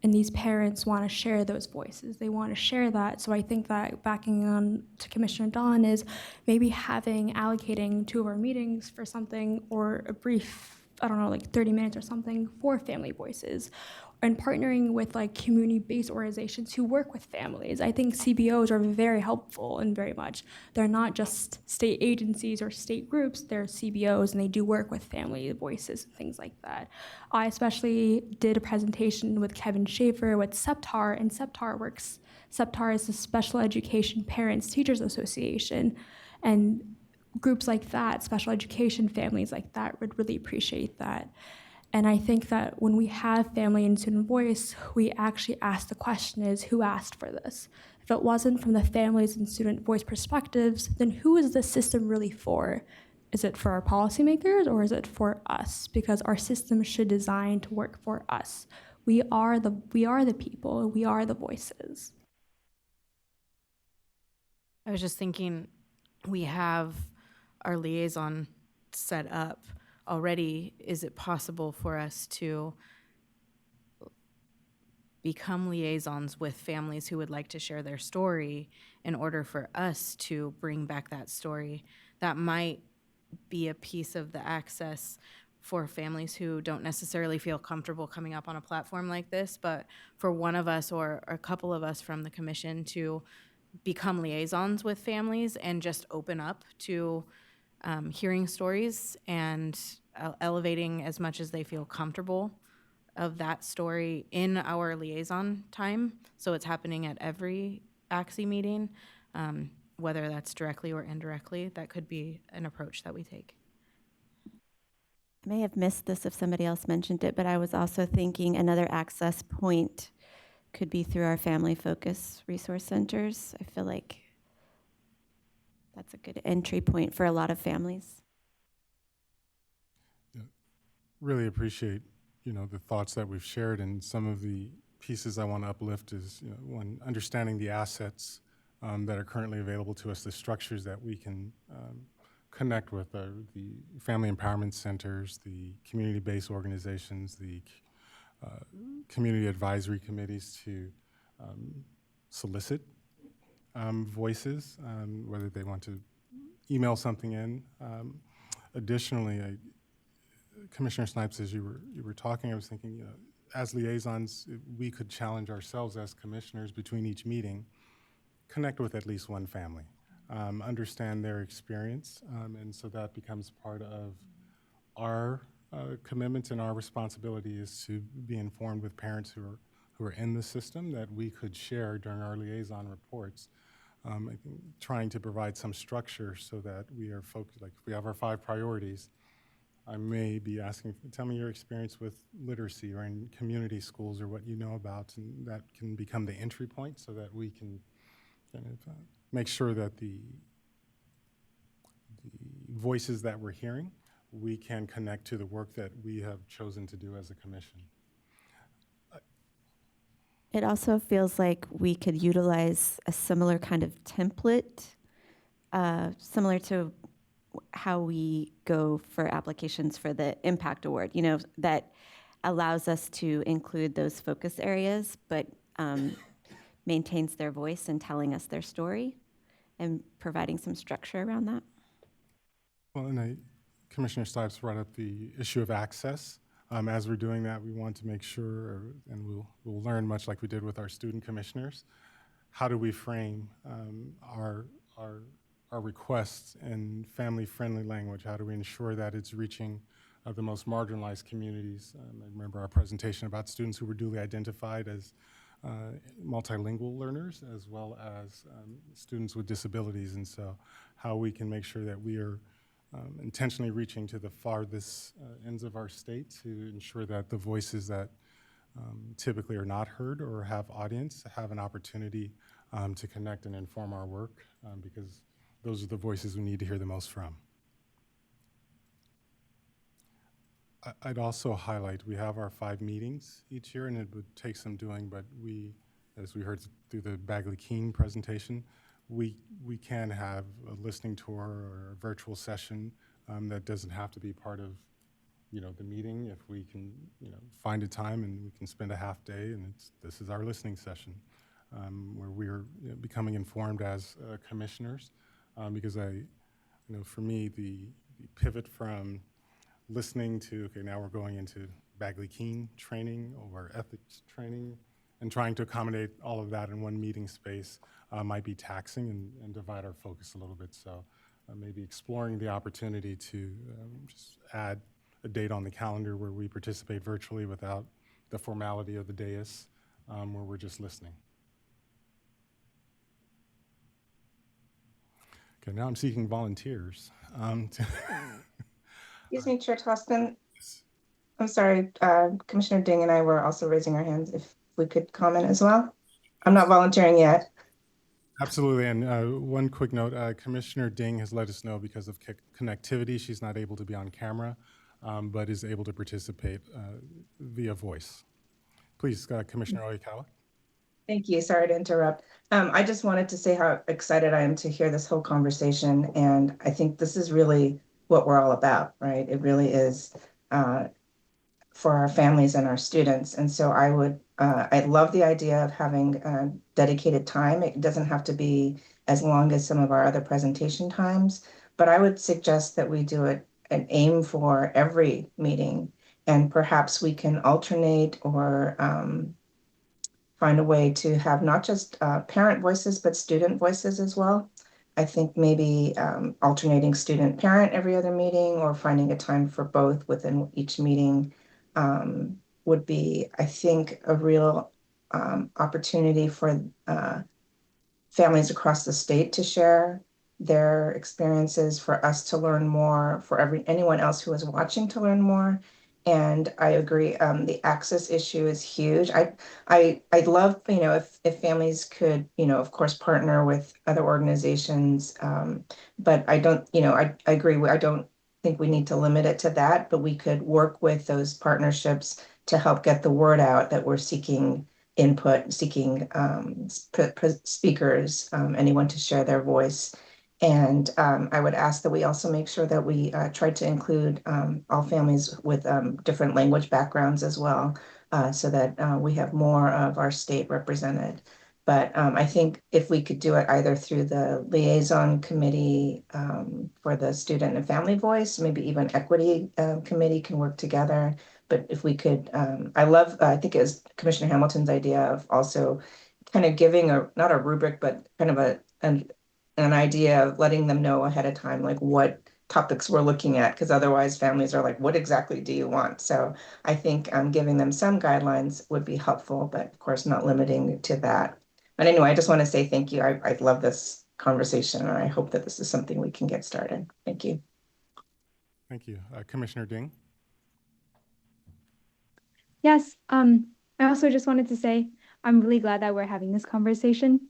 And these parents want to share those voices. They want to share that. So I think that backing on to Commissioner Don is maybe allocating 2 of our meetings for something, or a brief, 30 minutes or something for family voices, and partnering with community-based organizations who work with families. I think CBOs are very helpful and very much. They're not just state agencies or state groups, they're CBOs, and they do work with family voices and things like that. I especially did a presentation with Kevin Schaefer with SEPTAR, and SEPTAR is the Special Education Parents Teachers Association, and groups like that, special education families like that, would really appreciate that. And I think that when we have family and student voice, we actually ask the question is, who asked for this? If it wasn't from the families and student voice perspectives, then who is this system really for? Is it for our policymakers, or is it for us? Because our system should design to work for us. We are the people, we are the voices. I was just thinking, we have our liaison set up already. Is it possible for us to become liaisons with families who would like to share their story in order for us to bring back that story? That might be a piece of the access for families who don't necessarily feel comfortable coming up on a platform like this, but for one of us or a couple of us from the commission to become liaisons with families and just open up to hearing stories and elevating as much as they feel comfortable of that story in our liaison time. So it's happening at every ACSE meeting, whether that's directly or indirectly. That could be an approach that we take. I may have missed this if somebody else mentioned it, but I was also thinking another access point could be through our family focus resource centers. I feel like that's a good entry point for a lot of families. Yeah, really appreciate, the thoughts that we've shared, and some of the pieces I want to uplift is, one, understanding the assets that are currently available to us, the structures that we can connect with, the family empowerment centers, the community-based organizations, the community advisory committees to solicit voices, whether they want to email something in. Additionally, Commissioner Snipes, as you were talking, I was thinking, as liaisons, we could challenge ourselves as commissioners between each meeting, connect with at least one family, understand their experience, and so that becomes part of our commitment, and our responsibility is to be informed with parents who are in the system that we could share during our liaison reports. I think trying to provide some structure so that we are focused, like if we have our 5 priorities, I may be asking, tell me your experience with literacy or in community schools or what you know about, and that can become the entry point so that we can kind of make sure that the voices that we're hearing, we can connect to the work that we have chosen to do as a commission. It also feels like we could utilize a similar kind of template, similar to how we go for applications for the Impact Award, that allows us to include those focus areas, but maintains their voice in telling us their story and providing some structure around that. Well, and Commissioner Stipes brought up the issue of access. As we're doing that, we want to make sure, and we'll learn much like we did with our student commissioners, how do we frame our requests in family-friendly language? How do we ensure that it's reaching the most marginalized communities? I remember our presentation about students who were duly identified as multilingual learners, as well as students with disabilities, and so how we can make sure that we are intentionally reaching to the farthest ends of our state to ensure that the voices that typically are not heard or have audience have an opportunity to connect and inform our work, because those are the voices we need to hear the most from. I'd also highlight, we have our 5 meetings each year, and it would take some doing, but we, as we heard through the Bagley-Keene presentation, we can have a listening tour or a virtual session that doesn't have to be part of, the meeting. If we can, find a time and we can spend a half day, and this is our listening session, where we're becoming informed as commissioners, because for me, the pivot from listening to, okay, now we're going into Bagley-Keene training or ethics training, and trying to accommodate all of that in one meeting space might be taxing and divide our focus a little bit. So maybe exploring the opportunity to just add a date on the calendar where we participate virtually without the formality of the dais, where we're just listening. Okay, now I'm seeking volunteers. Excuse me, Chair Tostin. I'm sorry, Commissioner Ding and I were also raising our hands if we could comment as well. I'm not volunteering yet. Absolutely, and one quick note, Commissioner Ding has let us know because of connectivity, she's not able to be on camera, but is able to participate via voice. Please, Commissioner Oyakawa. Thank you, sorry to interrupt. I just wanted to say how excited I am to hear this whole conversation, and I think this is really what we're all about, right? It really is for our families and our students. And so I love the idea of having dedicated time. It doesn't have to be as long as some of our other presentation times, but I would suggest that we do it and aim for every meeting, and perhaps we can alternate or find a way to have not just parent voices, but student voices as well. I think maybe alternating student parent every other meeting, or finding a time for both within each meeting would be, I think, a real opportunity for families across the state to share their experiences, for us to learn more, for anyone else who is watching to learn more. And I agree, the access issue is huge. I'd love, if families could, of course, partner with other organizations. But I don't, I agree. I don't think we need to limit it to that, but we could work with those partnerships to help get the word out that we're seeking input, seeking speakers, anyone to share their voice. And I would ask that we also make sure that we try to include all families with different language backgrounds as well, so that we have more of our state represented. But I think if we could do it either through the liaison committee for the student and family voice, maybe even equity committee can work together. But if we could, I think it was Commissioner Hamilton's idea of also kind of giving not a rubric, but kind of an idea of letting them know ahead of time, like what topics we're looking at, because otherwise families are like, what exactly do you want? So I think giving them some guidelines would be helpful, but of course not limiting to that. But anyway, I just want to say thank you. I love this conversation, and I hope that this is something we can get started. Thank you. Thank you. Commissioner Ding? Yes, I also just wanted to say I'm really glad that we're having this conversation.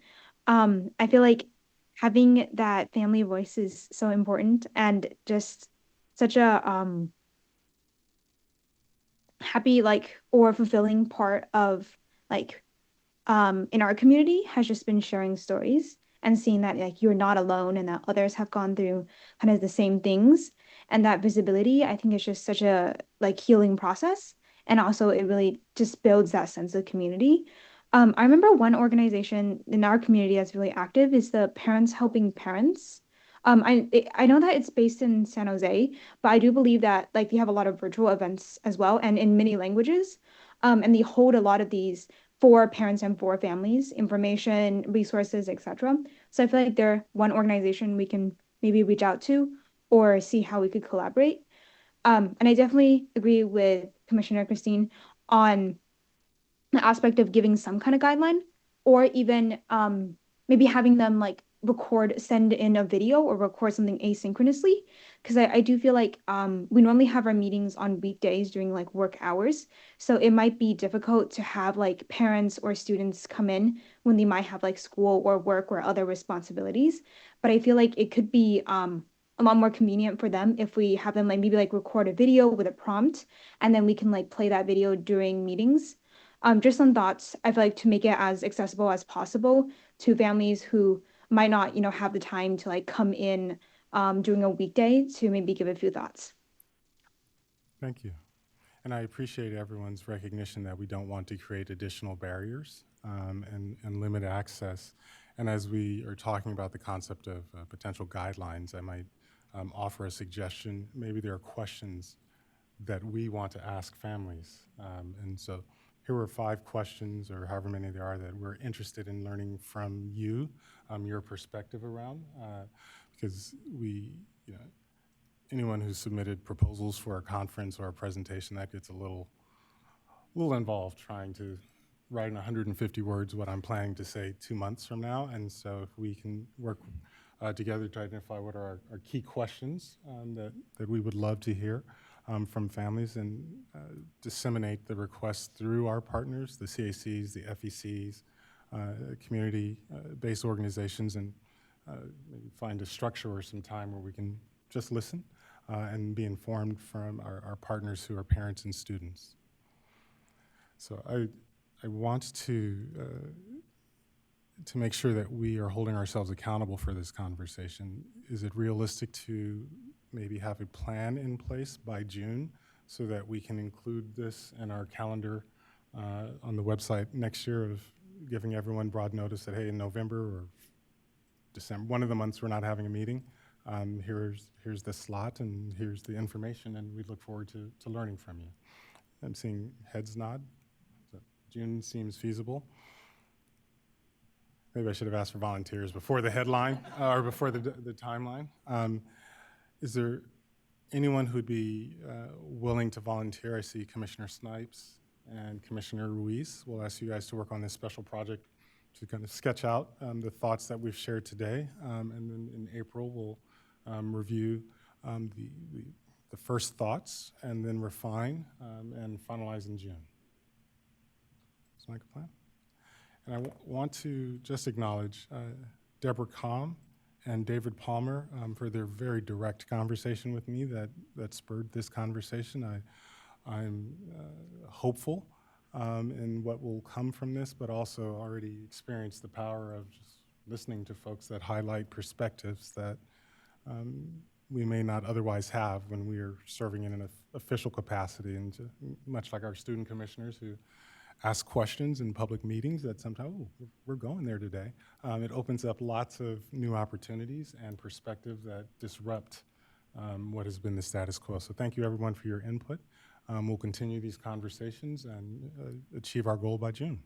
I feel like having that family voice is so important, and just such a happy or fulfilling part of in our community has just been sharing stories and seeing that you're not alone, and that others have gone through kind of the same things. And that visibility, I think, is just such a healing process. And also it really just builds that sense of community. I remember one organization in our community that's really active is the Parents Helping Parents. I know that it's based in San Jose, but I do believe that like they have a lot of virtual events as well, and in many languages, and they hold a lot of these for parents and for families, information, resources, etc. So I feel like they're one organization we can maybe reach out to or see how we could collaborate. And I definitely agree with Commissioner Christine on the aspect of giving some kind of guideline, or even maybe having them like send in a video or record something asynchronously. Because I do feel like we normally have our meetings on weekdays during like work hours. So it might be difficult to have like parents or students come in when they might have like school or work or other responsibilities. But I feel like it could be a lot more convenient for them if we have them like maybe like record a video with a prompt, and then we can like play that video during meetings. Just some thoughts, I feel like, to make it as accessible as possible to families who might not, have the time to like come in during a weekday to maybe give a few thoughts. Thank you. And I appreciate everyone's recognition that we don't want to create additional barriers and limit access. And as we are talking about the concept of potential guidelines, I might offer a suggestion. Maybe there are questions that we want to ask families. And so here were 5 questions, or however many there are, that we're interested in learning from you, your perspective around, because anyone who submitted proposals for a conference or a presentation, that gets a little involved trying to write in 150 words what I'm planning to say 2 months from now. And so if we can work together to identify what are our key questions that we would love to hear from families, and disseminate the requests through our partners, the CACs, the FECs, community-based organizations, and maybe find a structure or some time where we can just listen and be informed from our partners who are parents and students. So I want to make sure that we are holding ourselves accountable for this conversation. Is it realistic to maybe have a plan in place by June so that we can include this in our calendar on the website next year, of giving everyone broad notice that, hey, in November or December, one of the months we're not having a meeting, here's the slot and here's the information, and we look forward to learning from you. I'm seeing heads nod. So June seems feasible. Maybe I should have asked for volunteers before the headline or before the timeline. Is there anyone who'd be willing to volunteer? I see Commissioner Snipes and Commissioner Ruiz. We'll ask you guys to work on this special project to kind of sketch out the thoughts that we've shared today. And then in April, we'll review the first thoughts and then refine and finalize in June. Sound like a plan? And I want to just acknowledge Deborah Comm and David Palmer for their very direct conversation with me that spurred this conversation. I'm hopeful in what will come from this, but also already experienced the power of just listening to folks that highlight perspectives that we may not otherwise have when we are serving in an official capacity, and much like our student commissioners who ask questions in public meetings that sometimes, oh, we're going there today. It opens up lots of new opportunities and perspectives that disrupt what has been the status quo. So thank you everyone for your input. We'll continue these conversations and achieve our goal by June.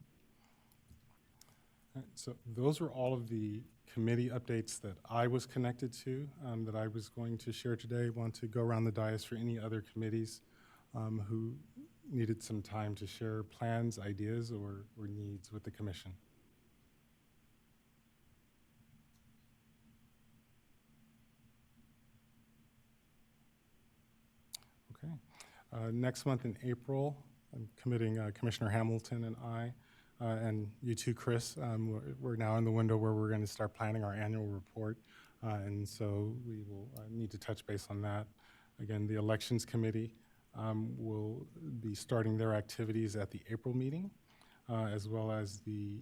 All right, so those are all of the committee updates that I was connected to, that I was going to share today. I want to go around the dais for any other committees who needed some time to share plans, ideas, or needs with the commission. Okay. Next month in April, I'm committing Commissioner Hamilton and I, and you too, Chris. We're now in the window where we're going to start planning our annual report, and so we will need to touch base on that. Again, the Elections Committee will be starting their activities at the April meeting, as well as the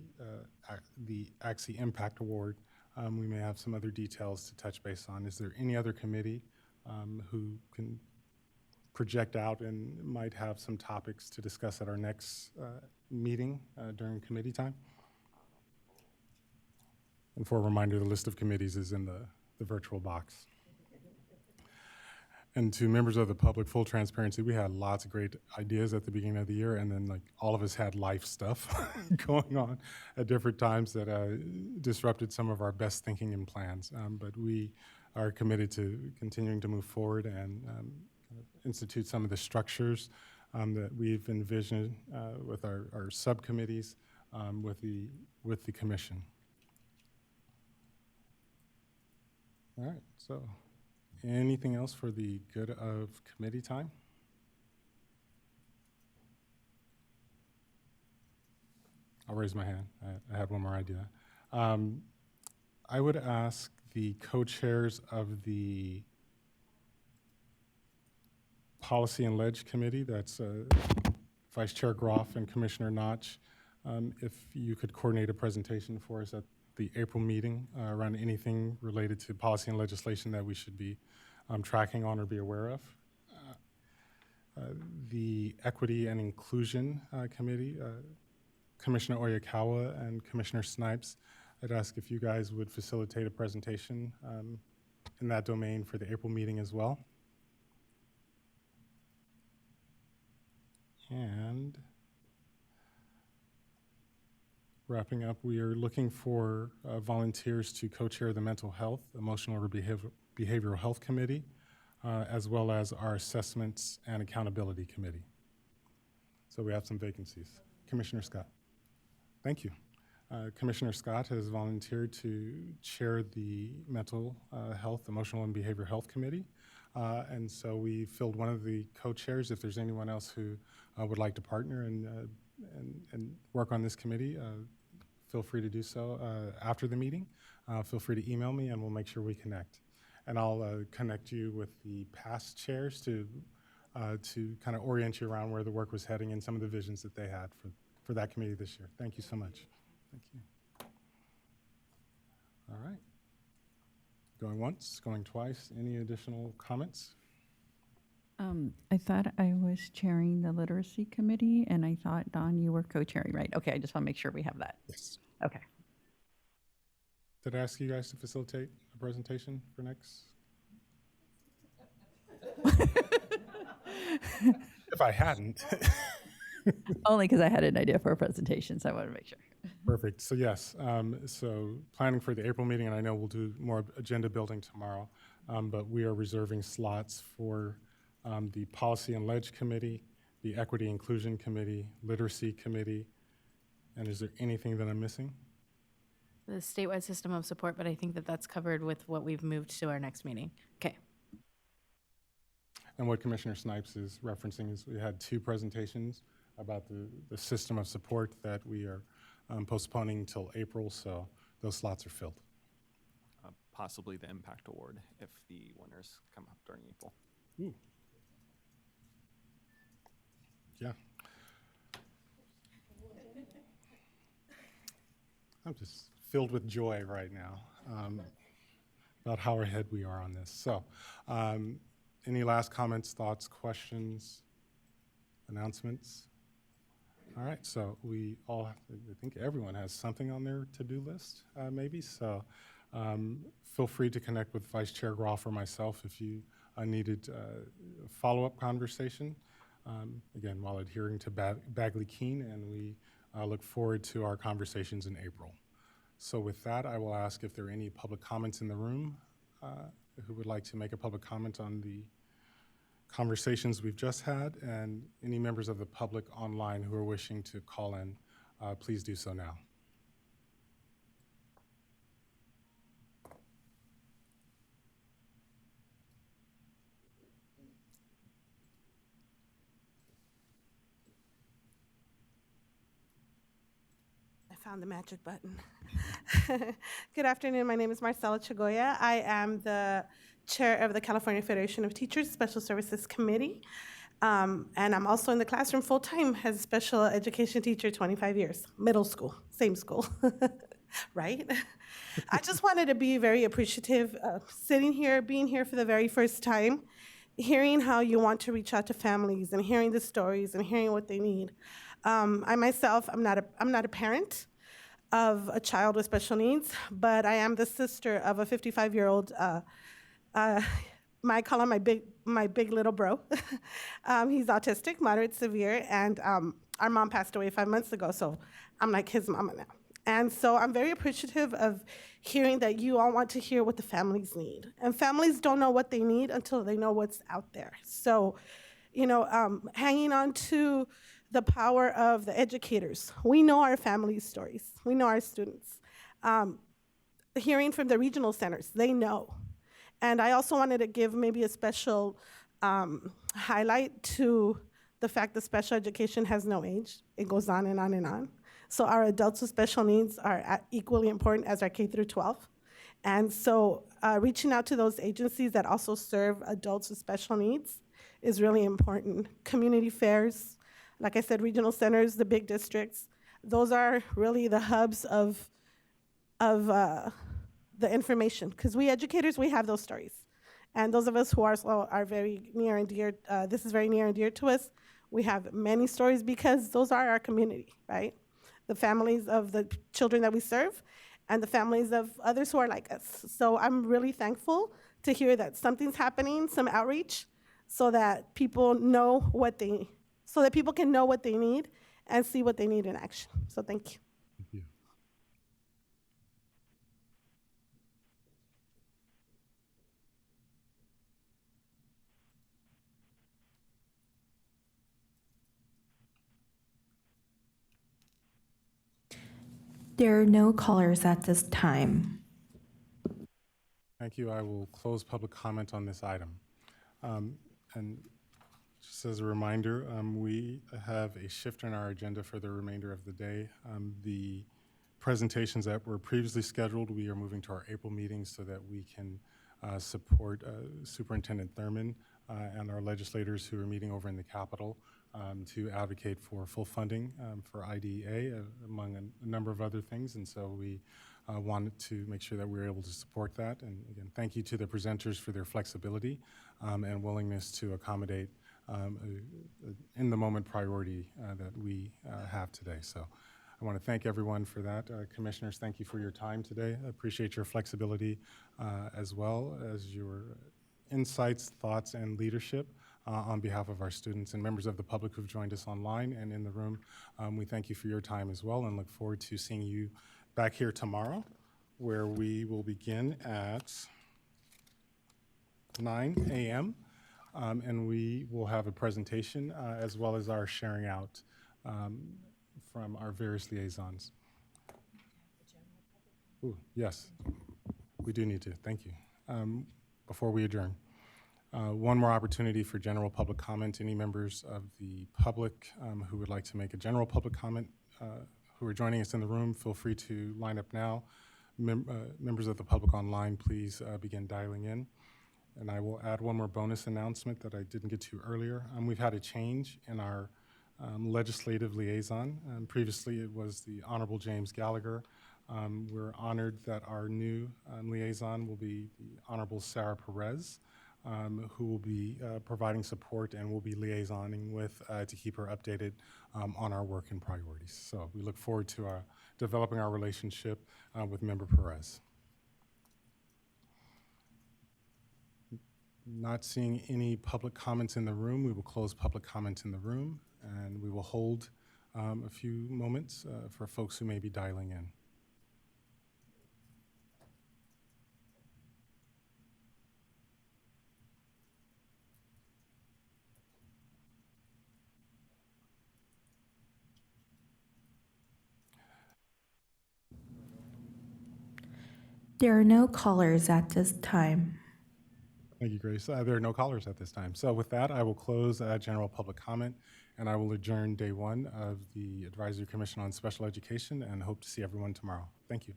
ACSE Impact Award. We may have some other details to touch base on. Is there any other committee who can project out and might have some topics to discuss at our next meeting during committee time? And for a reminder, the list of committees is in the the virtual box. And to members of the public, full transparency, we had lots of great ideas at the beginning of the year, and then like all of us had life stuff going on at different times that disrupted some of our best thinking and plans. But we are committed to continuing to move forward and institute some of the structures that we've envisioned with our subcommittees with the commission. All right, so anything else for the good of committee time? I'll raise my hand. I had one more idea. I would ask the co-chairs of the Policy and Ledge Committee, that's Vice Chair Groff and Commissioner Notch, if you could coordinate a presentation for us at the April meeting around anything related to policy and legislation that we should be tracking on or be aware of. The Equity and Inclusion Committee, Commissioner Oyakawa and Commissioner Snipes, I'd ask if you guys would facilitate a presentation in that domain for the April meeting as well. And wrapping up, we are looking for volunteers to co-chair the Mental Health, Emotional or Behavioral Health Committee, as well as our Assessments and Accountability Committee. So we have some vacancies. Commissioner Scott. Thank you. Commissioner Scott has volunteered to chair the Mental Health, Emotional and Behavioral Health Committee. And so we filled one of the co-chairs. If there's anyone else who would like to partner and work on this committee, feel free to do so after the meeting. Feel free to email me and we'll make sure we connect. And I'll connect you with the past chairs to kind of orient you around where the work was heading and some of the visions that they had for that committee this year. Thank you so much. Thank you. All right. Going once, going twice. Any additional comments? I thought I was chairing the Literacy Committee, and I thought, Don, you were co-chairing, right? Okay, I just want to make sure we have that. Yes. Okay. Did I ask you guys to facilitate a presentation for next? If I hadn't. Only because I had an idea for a presentation, so I wanted to make sure. Perfect. So yes, so planning for the April meeting, and I know we'll do more agenda building tomorrow, but we are reserving slots for the Policy and Ledge Committee, the Equity Inclusion Committee, Literacy Committee, and is there anything that I'm missing? The statewide system of support, but I think that that's covered with what we've moved to our next meeting. Okay. And what Commissioner Snipes is referencing is we had two presentations about the system of support that we are postponing till April, so those slots are filled. Possibly the Impact Award if the winners come up during April. Ooh. Yeah. I'm just filled with joy right now about how ahead we are on this. So any last comments, thoughts, questions, announcements? All right, so we all, I think everyone has something on their to-do list, maybe. So feel free to connect with Vice Chair Groff or myself if you needed a follow-up conversation. Again, while adhering to Bagley-Keene, and we look forward to our conversations in April. So with that, I will ask if there are any public comments in the room who would like to make a public comment on the conversations we've just had, and any members of the public online who are wishing to call in, please do so now. I found the magic button. Good afternoon. My name is Marcela Chagoya. I am the chair of the California Federation of Teachers Special Services Committee. And I'm also in the classroom full-time as a special education teacher, 25 years, middle school, same school, right? I just wanted to be very appreciative of sitting here, being here for the very first time, hearing how you want to reach out to families and hearing the stories and hearing what they need. I myself, I'm not a parent. of a child with special needs, but I am the sister of a 55-year-old. I call him my big little bro. He's autistic, moderate, severe, and our mom passed away 5 months ago, so I'm like his mama now. And so I'm very appreciative of hearing that you all want to hear what the families need. And families don't know what they need until they know what's out there. So, hanging on to the power of the educators. We know our families' stories. We know our students. Hearing from the regional centers, they know. And I also wanted to give maybe a special highlight to the fact that special education has no age. It goes on and on and on. So our adults with special needs are equally important as our K through 12. And so reaching out to those agencies that also serve adults with special needs is really important. Community fairs, like I said, regional centers, the big districts, those are really the hubs of the information. Because we educators, we have those stories. And those of us who are very near and dear, this is very near and dear to us, we have many stories because those are our community, right? The families of the children that we serve and the families of others who are like us. So I'm really thankful to hear that something's happening, some outreach, so that people know so that people can know what they need and see what they need in action. So thank you. Thank you. There are no callers at this time. Thank you. I will close public comment on this item. And just as a reminder, we have a shift in our agenda for the remainder of the day. The presentations that were previously scheduled, we are moving to our April meeting so that we can support Superintendent Thurman and our legislators who are meeting over in the Capitol to advocate for full funding for IDEA, among a number of other things. And so we wanted to make sure that we were able to support that. And again, thank you to the presenters for their flexibility and willingness to accommodate in the moment priority that we have today. So I want to thank everyone for that. Commissioners, thank you for your time today. I appreciate your flexibility as well as your insights, thoughts, and leadership on behalf of our students and members of the public who've joined us online and in the room. We thank you for your time as well and look forward to seeing you back here tomorrow, where we will begin at 9 a.m. And we will have a presentation as well as our sharing out from our various liaisons. Ooh, yes, we do need to. Thank you. Before we adjourn, one more opportunity for general public comment. Any members of the public who would like to make a general public comment who are joining us in the room, feel free to line up now. Members of the public online, please begin dialing in. And I will add one more bonus announcement that I didn't get to earlier. We've had a change in our legislative liaison. Previously, it was the Honorable James Gallagher. We're honored that our new liaison will be the Honorable Sarah Perez, who will be providing support and will be liaisoning with to keep her updated on our work and priorities. So we look forward to developing our relationship with Member Perez. Not seeing any public comments in the room, we will close public comment in the room, and we will hold a few moments for folks who may be dialing in. There are no callers at this time. Thank you, Grace. There are no callers at this time. So with that, I will close general public comment, and I will adjourn day one of the Advisory Commission on Special Education and hope to see everyone tomorrow. Thank you.